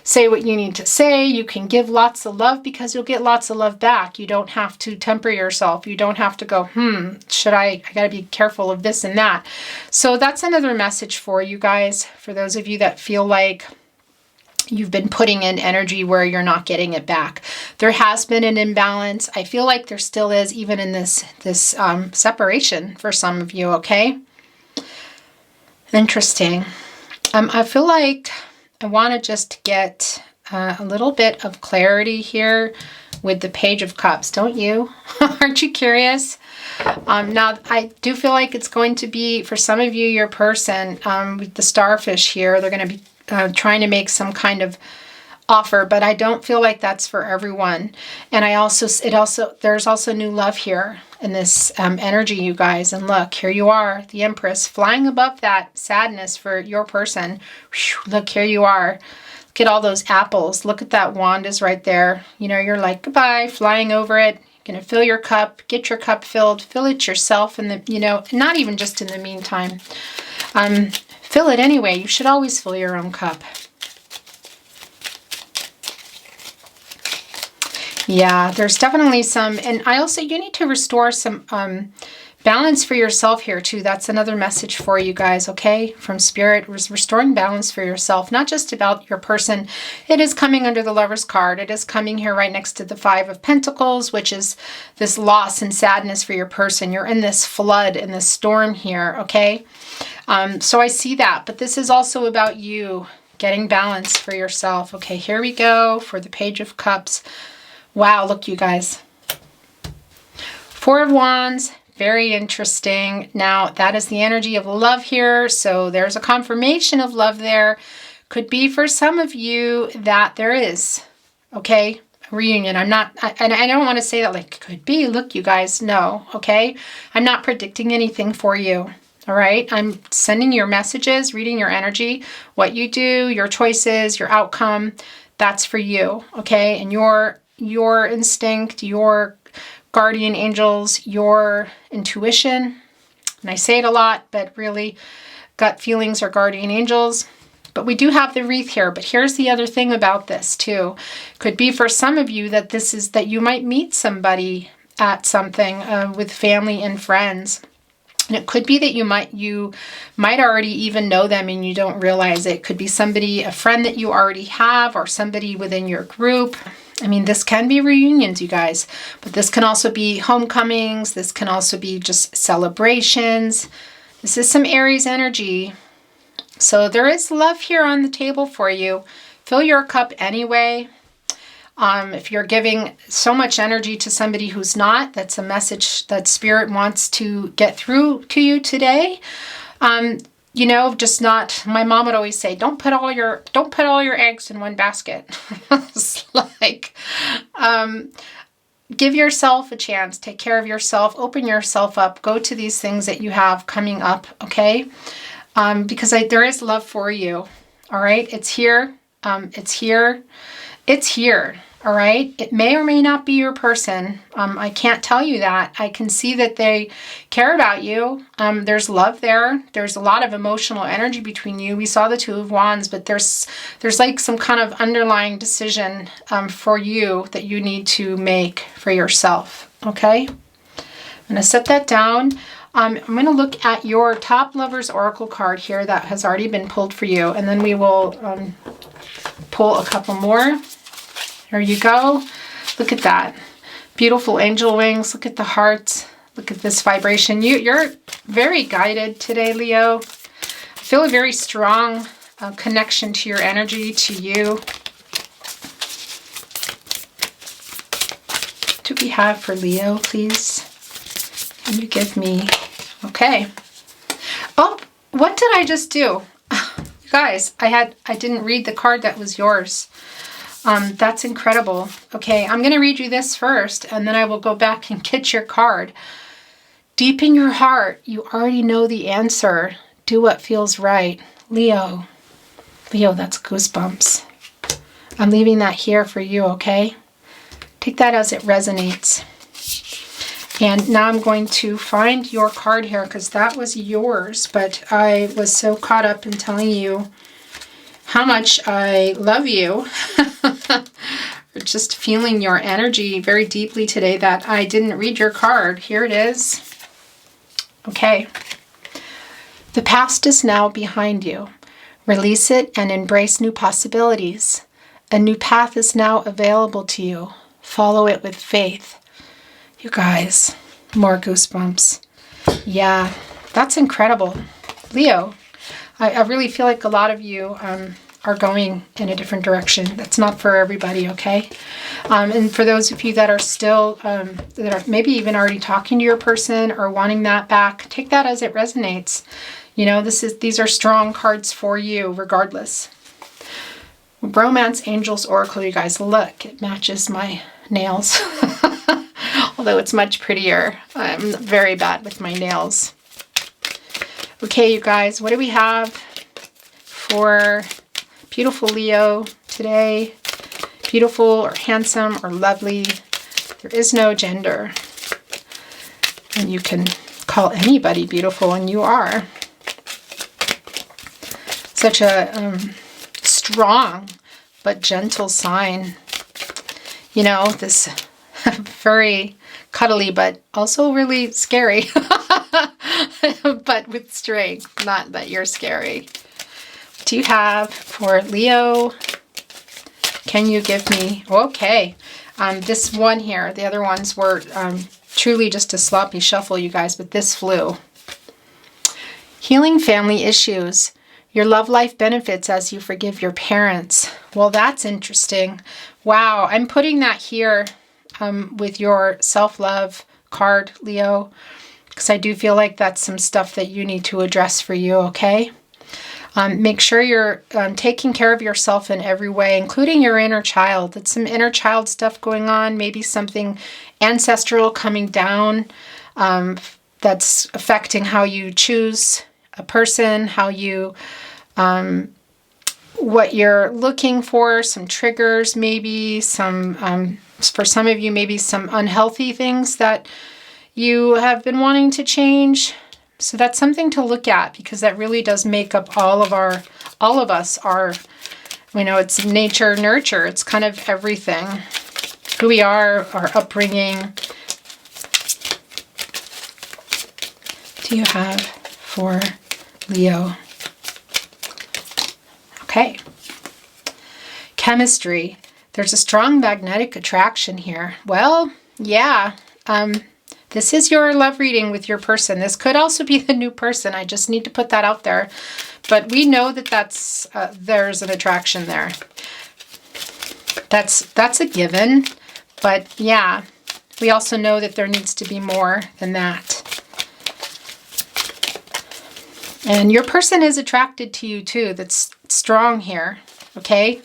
say what you need to say. You can give lots of love because you'll get lots of love back. You don't have to temper yourself. You don't have to go, I gotta be careful of this and that. So that's another message for you guys, for those of you that feel like you've been putting in energy where you're not getting it back. There has been an imbalance. I feel like there still is, even in this separation for some of you, okay? Interesting. I feel like I want to just get a little bit of clarity here with the Page of Cups, don't you? Aren't you curious? Now, I do feel like it's going to be, for some of you, your person, with the starfish here, they're going to be trying to make some kind of offer, but I don't feel like that's for everyone. And there's also new love here in this energy, you guys. And look, here you are, the Empress, flying above that sadness for your person. Whew, look, here you are. Look at all those apples. Look at that wand is right there. You know, you're like, goodbye, flying over it. You're going to fill your cup, get your cup filled, fill it yourself, and not even just in the meantime. Fill it anyway. You should always fill your own cup. Yeah, there's definitely some, and you need to restore some balance for yourself here too. That's another message for you guys, okay? From Spirit, restoring balance for yourself, not just about your person. It is coming under the Lover's card. It is coming here right next to the Five of Pentacles, which is this loss and sadness for your person. You're in this flood, in this storm here, okay? So I see that, but this is also about you getting balance for yourself. Okay, here we go for the Page of Cups. Wow, look, you guys. Four of Wands, very interesting. Now, that is the energy of love here, so there's a confirmation of love there. Could be for some of you that there is, okay, a reunion. And I don't want to say that like could be. Look, you guys, no, okay? I'm not predicting anything for you. All right, I'm sending your messages, reading your energy, what you do, your choices, your outcome. That's for you, okay? And your instinct, your guardian angels, your intuition. And I say it a lot, but really, gut feelings or guardian angels. But we do have the wreath here. But here's the other thing about this too. Could be for some of you that this is that you might meet somebody at something with family and friends. And it could be that you might already even know them and you don't realize it. It could be somebody, a friend that you already have, or somebody within your group. I mean, this can be reunions, you guys, but this can also be homecomings. This can also be just celebrations. This is some Aries energy. So there is love here on the table for you. Fill your cup anyway. If you're giving so much energy to somebody who's not, that's a message that Spirit wants to get through to you today. You know, just not, my mom would always say, don't put all your eggs in one basket. It's like, give yourself a chance, take care of yourself, open yourself up, go to these things that you have coming up, okay? Because there is love for you, all right? It's here, it's here, it's here. All right. It may or may not be your person. I can't tell you that. I can see that they care about you. There's love there. There's a lot of emotional energy between you. We saw the Two of Wands, but there's like some kind of underlying decision for you that you need to make for yourself. Okay. I'm going to set that down. I'm going to look at your top lovers oracle card here that has already been pulled for you. And then we will pull a couple more. There you go. Look at that. Beautiful angel wings. Look at the hearts. Look at this vibration. You're very guided today, Leo. I feel a very strong connection to your energy, to you. What do we have for Leo, please? Can you give me... Okay. Oh, what did I just do? You guys, I didn't read the card that was yours. That's incredible. Okay, I'm going to read you this first, and then I will go back and get your card. Deep in your heart, you already know the answer. Do what feels right. Leo. Leo, that's goosebumps. I'm leaving that here for you, okay? Take that as it resonates. And now I'm going to find your card here, because that was yours, but I was so caught up in telling you how much I love you. Just feeling your energy very deeply today that I didn't read your card. Here it is. Okay. The past is now behind you. Release it and embrace new possibilities. A new path is now available to you. Follow it with faith. You guys, more goosebumps. Yeah, that's incredible. Leo, I really feel like a lot of you are going in a different direction. That's not for everybody, okay? And for those of you that are still, that are maybe even already talking to your person or wanting that back, take that as it resonates. You know, these are strong cards for you regardless. Romance Angels Oracle, you guys, look, it matches my nails. Although it's much prettier. I'm very bad with my nails. Okay, you guys, what do we have for beautiful Leo today? Beautiful or handsome or lovely. There is no gender. And you can call anybody beautiful, and you are. Such a strong but gentle sign. You know, this very cuddly, but also really scary. But with strength, not that you're scary. What do you have for Leo? Can you give me... Okay. This one here, the other ones were truly just a sloppy shuffle, you guys, but this flew. Healing family issues. Your love life benefits as you forgive your parents. Well, that's interesting. Wow, I'm putting that here with your self-love card, Leo, because I do feel like that's some stuff that you need to address for you, okay? Make sure you're taking care of yourself in every way, including your inner child. It's some inner child stuff going on, maybe something ancestral coming down that's affecting how you choose a person, how you, what you're looking for, some triggers maybe, some, for some of you, maybe some unhealthy things that you have been wanting to change. So that's something to look at, because that really does make up all of us are, you know, it's nature, nurture. It's kind of everything. Who we are, our upbringing. What do you have for Leo? Okay. Chemistry. There's a strong magnetic attraction here. Well, yeah. This is your love reading with your person. This could also be the new person. I just need to put that out there. But we know that there's an attraction there. That's a given. But yeah, we also know that there needs to be more than that. And your person is attracted to you too. That's strong here, okay?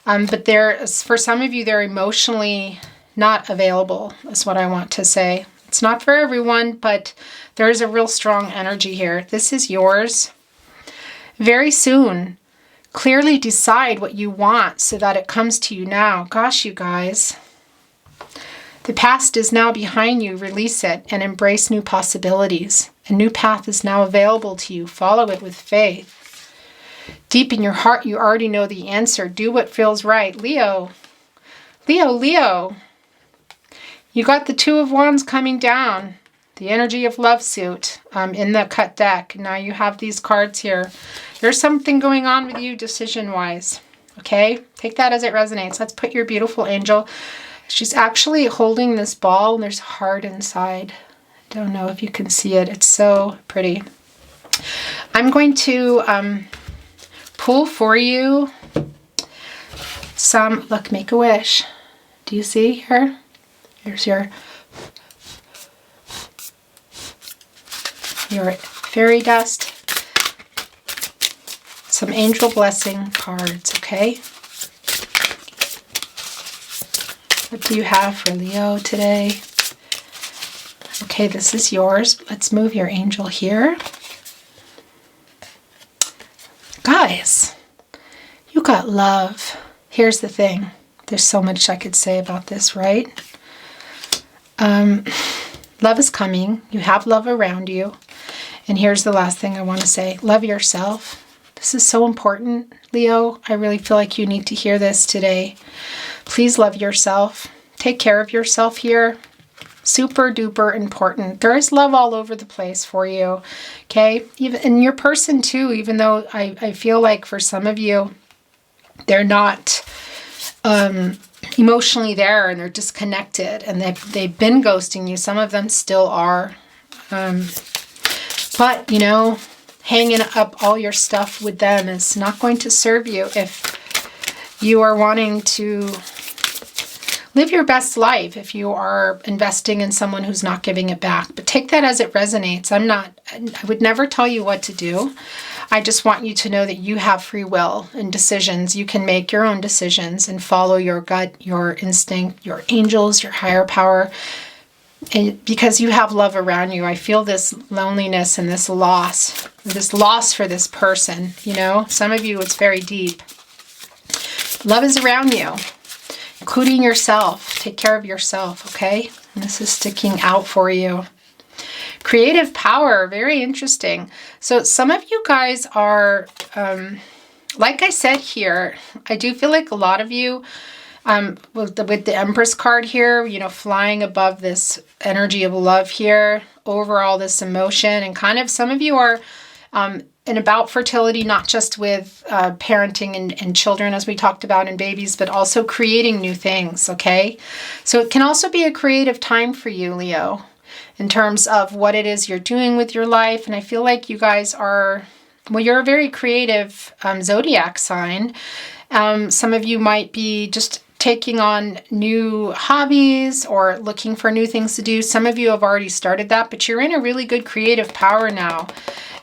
But for some of you, they're emotionally not available, is what I want to say. It's not for everyone, but there is a real strong energy here. This is yours. Very soon, clearly decide what you want so that it comes to you now. Gosh, you guys. The past is now behind you. Release it and embrace new possibilities. A new path is now available to you. Follow it with faith. Deep in your heart, you already know the answer. Do what feels right. Leo. Leo, Leo. You got the Two of Wands coming down. The energy of love suit in the cut deck. Now you have these cards here. There's something going on with you decision-wise. Okay? Take that as it resonates. Let's put your beautiful angel. She's actually holding this ball, and there's heart inside. I don't know if you can see it. It's so pretty. I'm going to pull for you some, look, make a wish. Do you see here? Here's your fairy dust. Some angel blessing cards, okay? What do you have for Leo today? Okay, this is yours. Let's move your angel here. Guys, you got love. Here's the thing. There's so much I could say about this, right? Love is coming. You have love around you. And here's the last thing I want to say. Love yourself. This is so important, Leo. I really feel like you need to hear this today. Please love yourself. Take care of yourself here. Super duper important. There is love all over the place for you. Okay? Even in your person too, even though I feel like for some of you, they're not emotionally there and they're disconnected and they've been ghosting you. Some of them still are. But, you know, hanging up all your stuff with them is not going to serve you if you are wanting to live your best life, if you are investing in someone who's not giving it back. But take that as it resonates. I would never tell you what to do. I just want you to know that you have free will and decisions. You can make your own decisions and follow your gut, your instinct, your angels, your higher power. And because you have love around you, I feel this loneliness and this loss for this person. You know, some of you, it's very deep. Love is around you, including yourself. Take care of yourself, okay? And this is sticking out for you. Creative power, very interesting. So some of you guys are, like I said here, I do feel like a lot of you, with the Empress card here, you know, flying above this energy of love here, over all this emotion, and kind of some of you are and about fertility, not just with parenting and children, as we talked about, and babies, but also creating new things, okay? So it can also be a creative time for you, Leo, in terms of what it is you're doing with your life. And I feel like you guys are, well, you're a very creative zodiac sign. Some of you might be just taking on new hobbies or looking for new things to do. Some of you have already started that, but you're in a really good creative power now.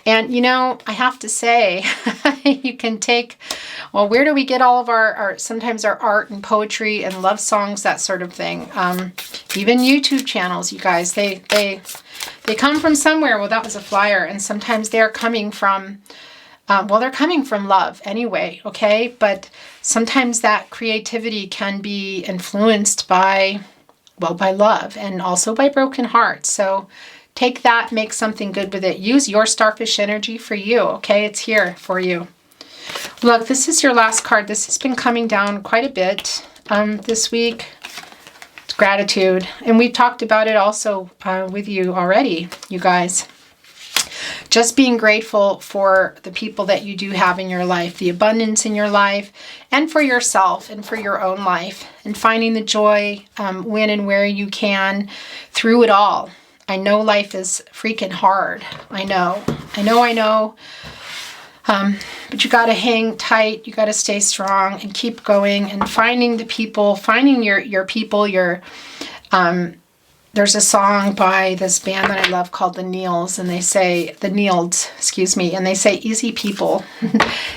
And, you know, I have to say, you can take, well, where do we get all of our sometimes our art and poetry and love songs, that sort of thing. Even YouTube channels, you guys, they come from somewhere. Well, that was a flyer. And sometimes they're coming from, well, they're coming from love anyway, okay? But sometimes that creativity can be influenced by, well, by love and also by broken hearts. So take that, make something good with it. Use your starfish energy for you, okay? It's here for you. Look, this is your last card. This has been coming down quite a bit this week. It's gratitude. And we talked about it also with you already, you guys. Just being grateful for the people that you do have in your life, the abundance in your life, and for yourself and for your own life, and finding the joy when and where you can through it all. I know life is freaking hard. I know. But you got to hang tight. You got to stay strong and keep going and finding the people, finding your people, there's a song by this band that I love called The Neilds, and they say, The Neilds, excuse me, and they say easy people.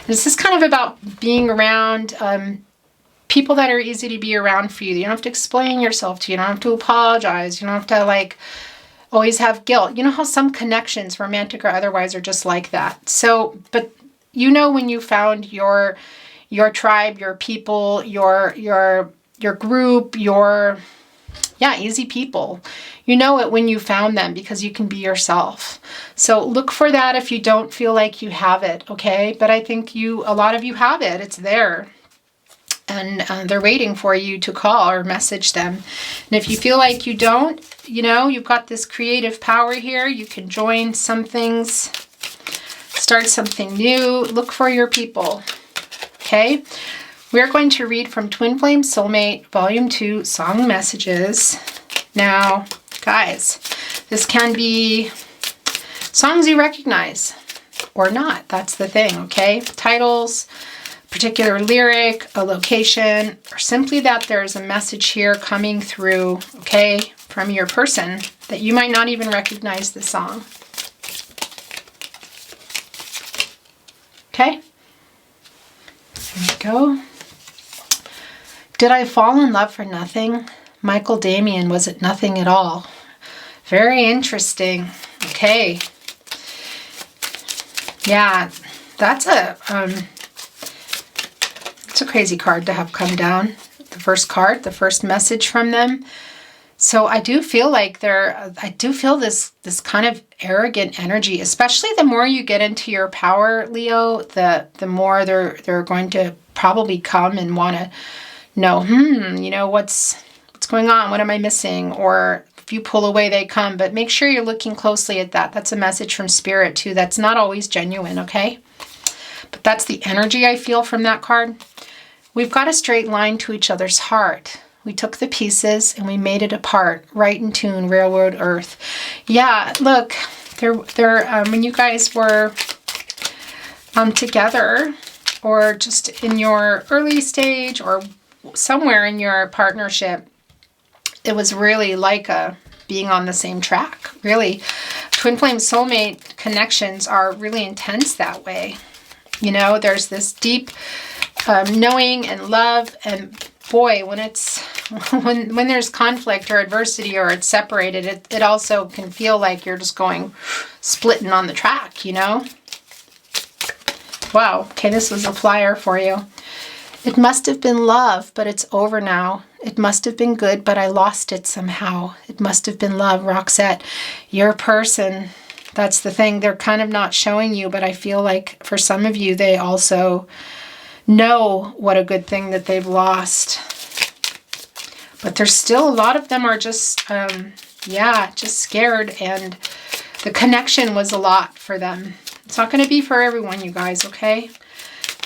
This is kind of about being around people that are easy to be around for you. You don't have to explain yourself to. You don't have to apologize. You don't have to like always have guilt. You know how some connections, romantic or otherwise, are just like that. So, but you know when you found your tribe, your people, your group, easy people. You know it when you found them because you can be yourself. So look for that if you don't feel like you have it, okay? But I think a lot of you have it. It's there. And they're waiting for you to call or message them. And if you feel like you don't, you've got this creative power here. You can join some things, start something new. Look for your people, okay? We're going to read from Twin Flame Soulmate, Volume 2, Song Messages. Now, guys, this can be songs you recognize or not. That's the thing, okay? Titles, particular lyric, a location, or simply that there's a message here coming through, okay, from your person that you might not even recognize the song. Okay? There we go. Did I fall in love for nothing? Michael Damian, was it nothing at all? Very interesting. Okay. Yeah, that's a crazy card to have come down. The first card, the first message from them. So I do feel like I do feel this kind of arrogant energy, especially the more you get into your power, Leo, the more they're going to probably come and want to know, what's going on? What am I missing? Or if you pull away, they come. But make sure you're looking closely at that. That's a message from Spirit too. That's not always genuine, okay? But that's the energy I feel from that card. We've got a straight line to each other's heart. We took the pieces and we made it apart. Right in tune, Railroad Earth. Yeah, look, when you guys were together, or just in your early stage, or somewhere in your partnership, it was really like being on the same track. Really, twin flame soulmate connections are really intense that way. There's this deep knowing and love, and boy, when it's when there's conflict or adversity or it's separated, it also can feel like you're just going splitting on the track, Wow, okay, this was a flyer for you. It must have been love, but it's over now. It must have been good, but I lost it somehow. It must have been love, Roxette. Your person, that's the thing. They're kind of not showing you, but I feel like for some of you, they also know what a good thing that they've lost. But there's still a lot of them are just, just scared, and the connection was a lot for them. It's not going to be for everyone, you guys, okay?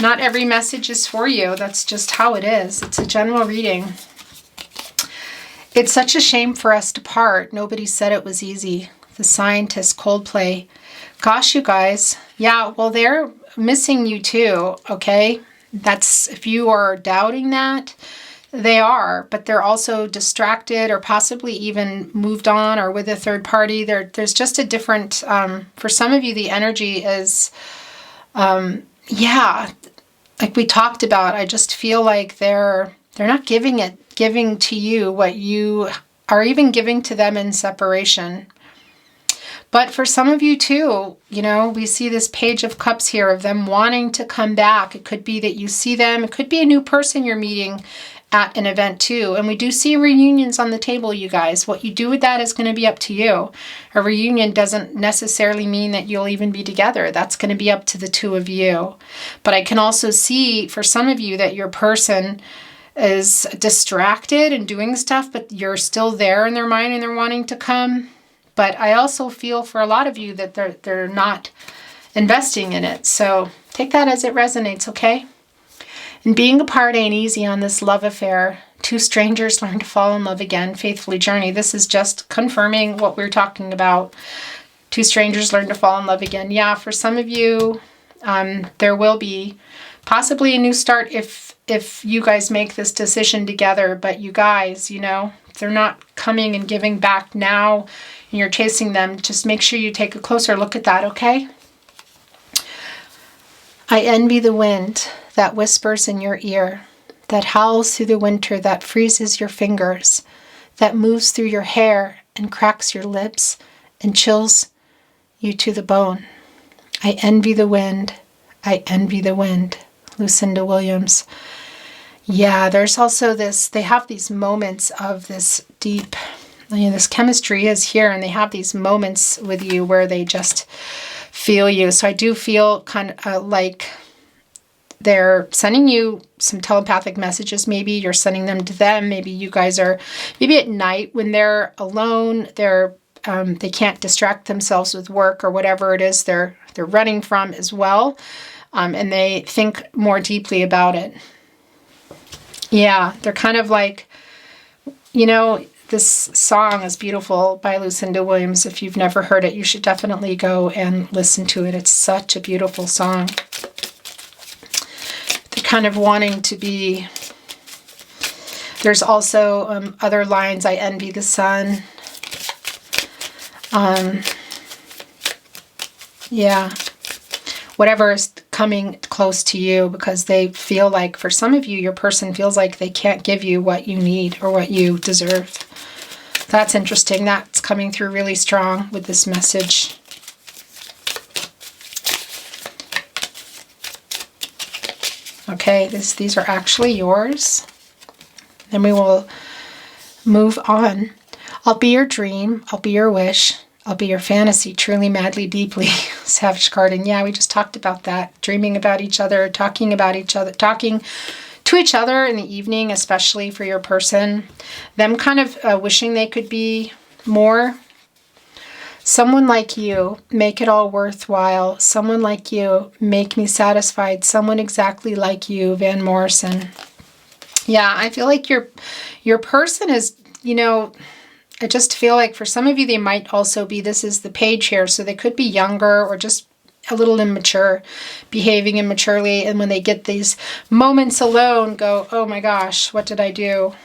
Not every message is for you. That's just how it is. It's a general reading. It's such a shame for us to part. Nobody said it was easy. The Scientist, Coldplay. Gosh, you guys. Yeah, well, they're missing you too, okay? That's, if you are doubting that, they are, but they're also distracted or possibly even moved on or with a third party. There's just a different, for some of you, the energy is, like we talked about, I just feel like they're not giving to you what you are even giving to them in separation. But for some of you too, we see this Page of Cups here of them wanting to come back. It could be that you see them. It could be a new person you're meeting at an event too. And we do see reunions on the table, you guys. What you do with that is going to be up to you. A reunion doesn't necessarily mean that you'll even be together. That's going to be up to the two of you. But I can also see for some of you that your person is distracted and doing stuff, but you're still there in their mind and they're wanting to come. But I also feel for a lot of you that they're not investing in it. So take that as it resonates, okay? And being apart ain't easy on this love affair. Two strangers learn to fall in love again, faithfully journey. This is just confirming what we're talking about. Two strangers learn to fall in love again. Yeah, for some of you, there will be possibly a new start if you guys make this decision together. But you guys, you know, if they're not coming and giving back now and you're chasing them, just make sure you take a closer look at that, okay? I envy the wind that whispers in your ear, that howls through the winter, that freezes your fingers, that moves through your hair and cracks your lips and chills you to the bone. I envy the wind. I envy the wind. Lucinda Williams. Yeah, there's also this, they have these moments of this deep, you know, this chemistry is here, and they have these moments with you where they just feel you. So I do feel kind of like they're sending you some telepathic messages. Maybe you're sending them to them. Maybe you guys are, maybe at night when they're alone, they can't distract themselves with work or whatever it is they're running from as well. And they think more deeply about it. Yeah, they're kind of like, you know, this song is beautiful by Lucinda Williams. If you've never heard it, you should definitely go and listen to it. It's such a beautiful song. They're kind of wanting to be... There's also other lines. I envy the sun. Yeah. Whatever is coming close to you, because they feel like, for some of you, your person feels like they can't give you what you need or what you deserve. That's interesting. That's coming through really strong with this message. Okay, these are actually yours. Then we will move on. I'll be your dream. I'll be your wish. I'll be your fantasy, truly, madly, deeply. Savage card. And yeah, we just talked about that. Dreaming about each other, talking about each other, talking to each other in the evening, especially for your person. Them kind of wishing they could be more. Someone like you, make it all worthwhile. Someone like you, make me satisfied. Someone exactly like you, Van Morrison. Yeah, I feel like your person is, you know... I just feel like for some of you, they might also be, this is the page here, so they could be younger or just a little immature, behaving immaturely. And when they get these moments alone, go, oh my gosh, what did I do?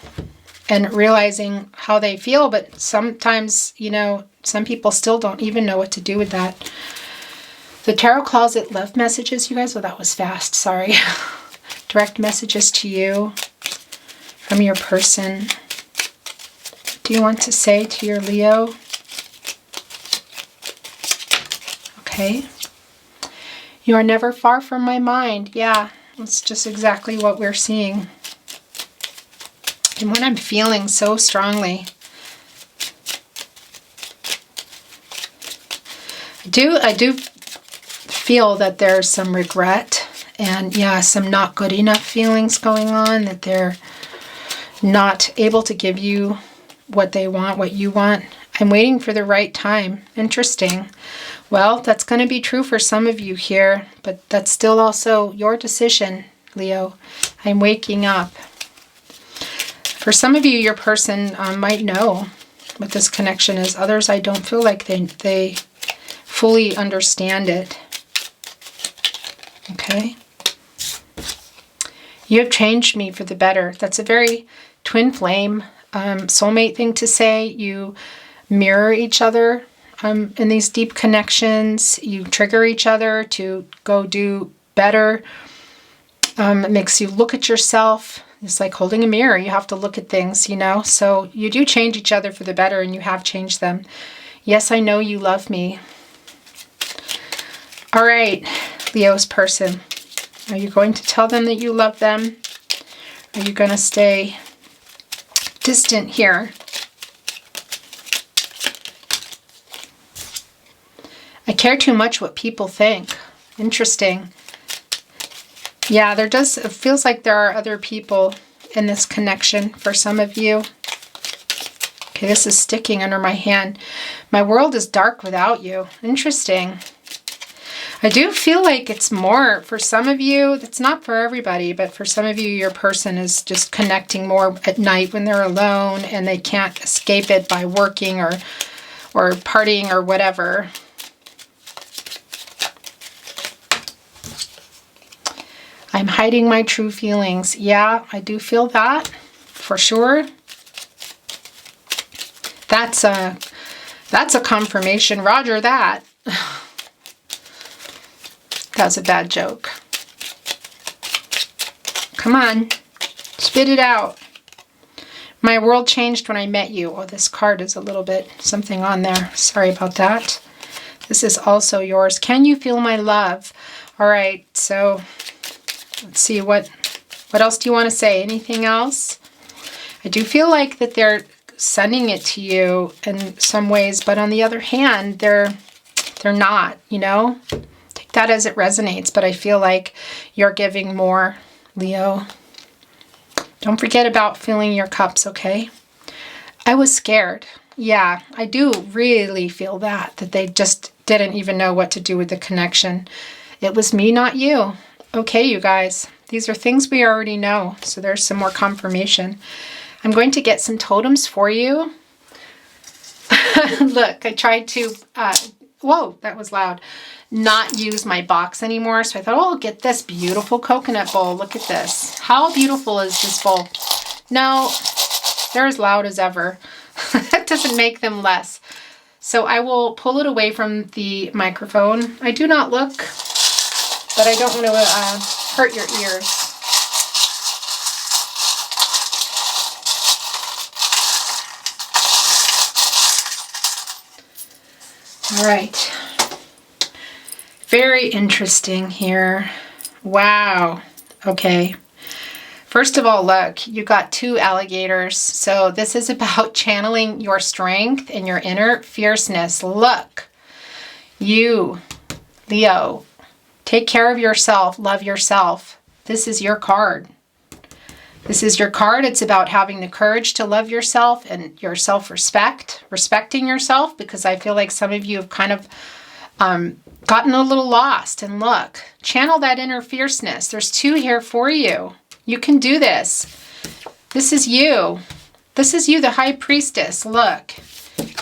And realizing how they feel. But sometimes, you know, some people still don't even know what to do with that. The Tarot Closet love messages, you guys. Oh, that was fast. Sorry. Direct messages to you from your person. Do you want to say to your Leo? Okay. You are never far from my mind. Yeah, that's just exactly what we're seeing. And what I'm feeling so strongly. I do feel that there's some regret and, yeah, some not good enough feelings going on, that they're not able to give you what they want, what you want. I'm waiting for the right time. Interesting. Well, that's going to be true for some of you here, but that's still also your decision, Leo. I'm waking up. For some of you, your person might know what this connection is. Others, I don't feel like they fully understand it. Okay. You have changed me for the better. That's a very twin flame soulmate thing to say. You mirror each other in these deep connections. You trigger each other to go do better. It makes you look at yourself. It's like holding a mirror. You have to look at things, you know. So you do change each other for the better, and you have changed them. Yes, I know you love me. All right, Leo's person. Are you going to tell them that you love them? Are you going to stay distant here? I care too much what people think. Interesting. Yeah, it feels like there are other people in this connection for some of you. Okay, this is sticking under my hand. My world is dark without you. Interesting. I do feel like it's more for some of you. It's not for everybody, but for some of you, your person is just connecting more at night when they're alone and they can't escape it by working or partying or whatever. I'm hiding my true feelings. Yeah, I do feel that for sure. That's a confirmation. Roger that. That was a bad joke. Come on, spit it out. My world changed when I met you. Oh, this card is a little bit something on there. Sorry about that. This is also yours. Can you feel my love? All right, so let's see, what else do you want to say? Anything else? I do feel like that they're sending it to you in some ways, but on the other hand, they're not, you know? Take that as it resonates, but I feel like you're giving more, Leo. Don't forget about filling your cups, okay? I was scared. Yeah, I do really feel that they just didn't even know what to do with the connection. It was me, not you. Okay, you guys, these are things we already know, so there's some more confirmation. I'm going to get some totems for you. Look, I tried to, whoa, that was loud, not use my box anymore, so I thought, oh, I'll get this beautiful coconut bowl. Look at this. How beautiful is this bowl? No, they're as loud as ever. That doesn't make them less. So I will pull it away from the microphone. I do not look, but I don't want to hurt your ears. All right. Very interesting here. Wow. Okay. First of all, look, you got 2 alligators. So this is about channeling your strength and your inner fierceness. Look, you, Leo, take care of yourself, love yourself. This is your card. This is your card. It's about having the courage to love yourself and your self-respect, respecting yourself, because I feel like some of you have kind of gotten a little lost. And look, channel that inner fierceness. There's 2 here for you. You can do this. This is you. This is you, the High Priestess. Look,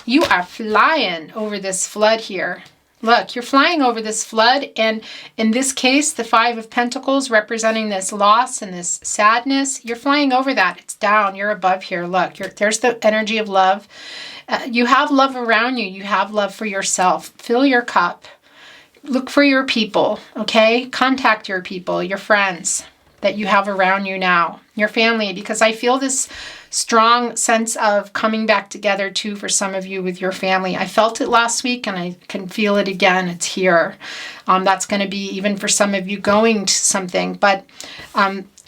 you are flying over this flood here. Look, you're flying over this flood, and in this case, the 5 of Pentacles representing this loss and this sadness, you're flying over that. It's down. You're above here. Look, there's the energy of love. You have love around you. You have love for yourself. Fill your cup. Look for your people, okay? Contact your people, your friends that you have around you now, your family, because I feel this strong sense of coming back together too for some of you with your family. I felt it last week and I can feel it again. It's here. That's going to be even for some of you going to something, but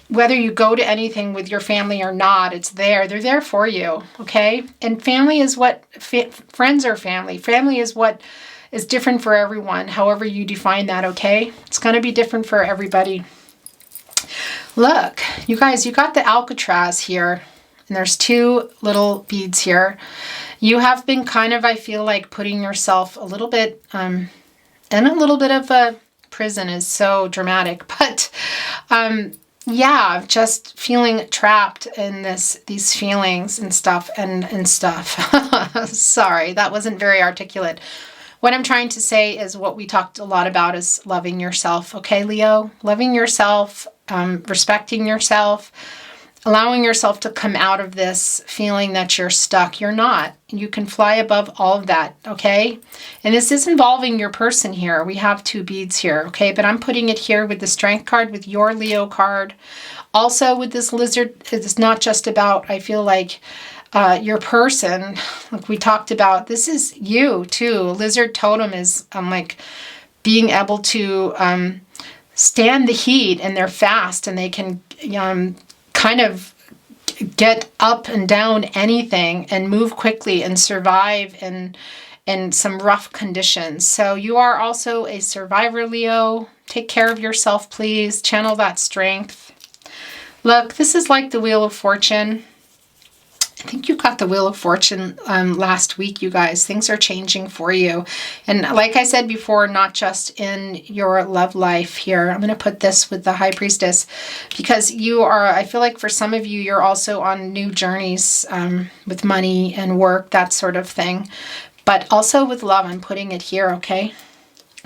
whether you go to anything with your family or not, it's there. They're there for you, okay? And family is what, friends are family. Family is what is different for everyone, however you define that, okay? It's going to be different for everybody. Look, you guys, you got the Alcatraz here. And there's 2 little beads here. You have been kind of, I feel like, putting yourself a little bit, in a little bit of a prison is so dramatic. But, yeah, just feeling trapped in these feelings and stuff and stuff. Sorry, that wasn't very articulate. What I'm trying to say is what we talked a lot about is loving yourself. Okay, Leo? Loving yourself, respecting yourself, allowing yourself to come out of this feeling that you're stuck. You're not. You can fly above all of that, okay? And this is involving your person here. We have 2 beads here, okay? But I'm putting it here with the Strength card, with your Leo card. Also with this lizard, it's not just about, I feel like, your person. Like we talked about, this is you too. Lizard totem is like being able to stand the heat, and they're fast and they can kind of get up and down anything and move quickly and survive in some rough conditions. So you are also a survivor, Leo. Take care of yourself, please. Channel that strength. Look, this is like the Wheel of Fortune. I think you got the Wheel of Fortune last week, you guys. Things are changing for you. And like I said before, not just in your love life here. I'm going to put this with the High Priestess because you are, I feel like for some of you, you're also on new journeys with money and work, that sort of thing. But also with love, I'm putting it here, okay?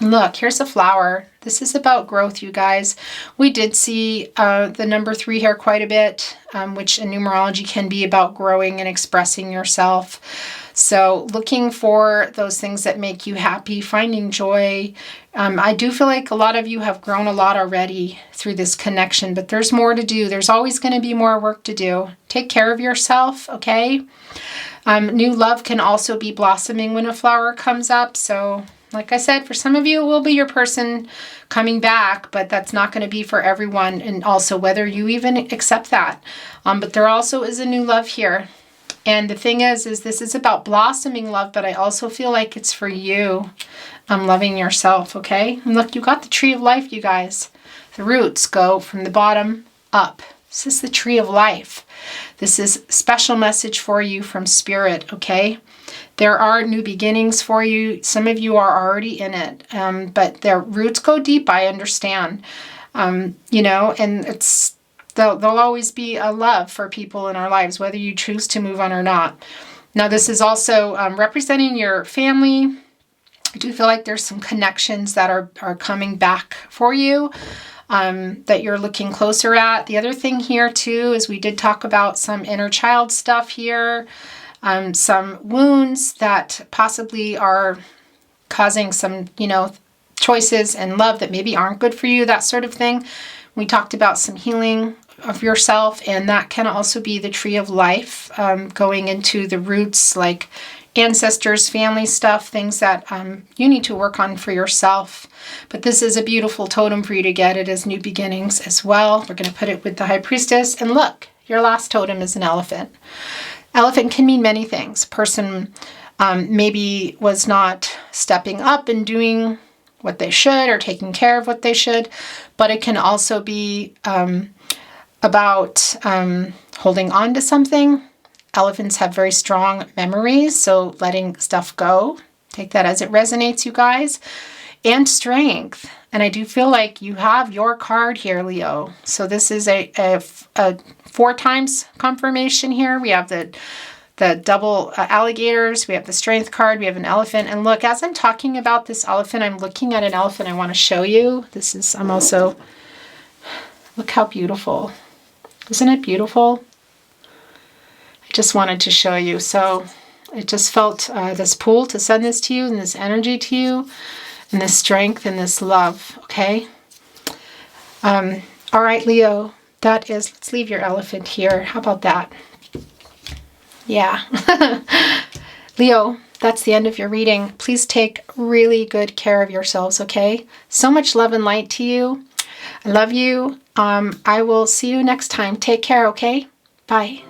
Look, here's a flower. This is about growth, you guys. We did see the number 3 here quite a bit, which in numerology can be about growing and expressing yourself. So looking for those things that make you happy, finding joy. I do feel like a lot of you have grown a lot already through this connection, but there's more to do. There's always going to be more work to do. Take care of yourself, okay? New love can also be blossoming when a flower comes up, so like I said, for some of you, it will be your person coming back, but that's not going to be for everyone, and also whether you even accept that. But there also is a new love here. And the thing is this is about blossoming love, but I also feel like it's for you. Loving yourself, okay? And look, you got the Tree of Life, you guys. The roots go from the bottom up. This is the Tree of Life. This is a special message for you from Spirit, okay? There are new beginnings for you. Some of you are already in it, but their roots go deep, I understand. You know, and there'll always be a love for people in our lives, whether you choose to move on or not. Now, this is also representing your family. I do feel like there's some connections that are coming back for you that you're looking closer at. The other thing here, too, is we did talk about some inner child stuff here. Some wounds that possibly are causing some, you know, choices in love that maybe aren't good for you, that sort of thing. We talked about some healing of yourself, and that can also be the Tree of Life, going into the roots, like ancestors, family stuff, things that you need to work on for yourself. But this is a beautiful totem for you to get. It is new beginnings as well. We're going to put it with the High Priestess. And look, your last totem is an elephant. Elephant can mean many things. Person maybe was not stepping up and doing what they should or taking care of what they should, but it can also be about holding on to something. Elephants have very strong memories, so letting stuff go. Take that as it resonates, you guys. And strength. And I do feel like you have your card here, Leo. So this is a 4 times confirmation here. We have the double alligators. We have the strength card. We have an elephant. And look, as I'm talking about this elephant, I'm looking at an elephant I want to show you. Look how beautiful. Isn't it beautiful? I just wanted to show you. So I just felt this pull to send this to you and this energy to you. And this strength and this love, okay? All right, Leo, let's leave your elephant here. How about that? Yeah. Leo, that's the end of your reading. Please take really good care of yourselves, okay? So much love and light to you. I love you. I will see you next time. Take care, okay? Bye.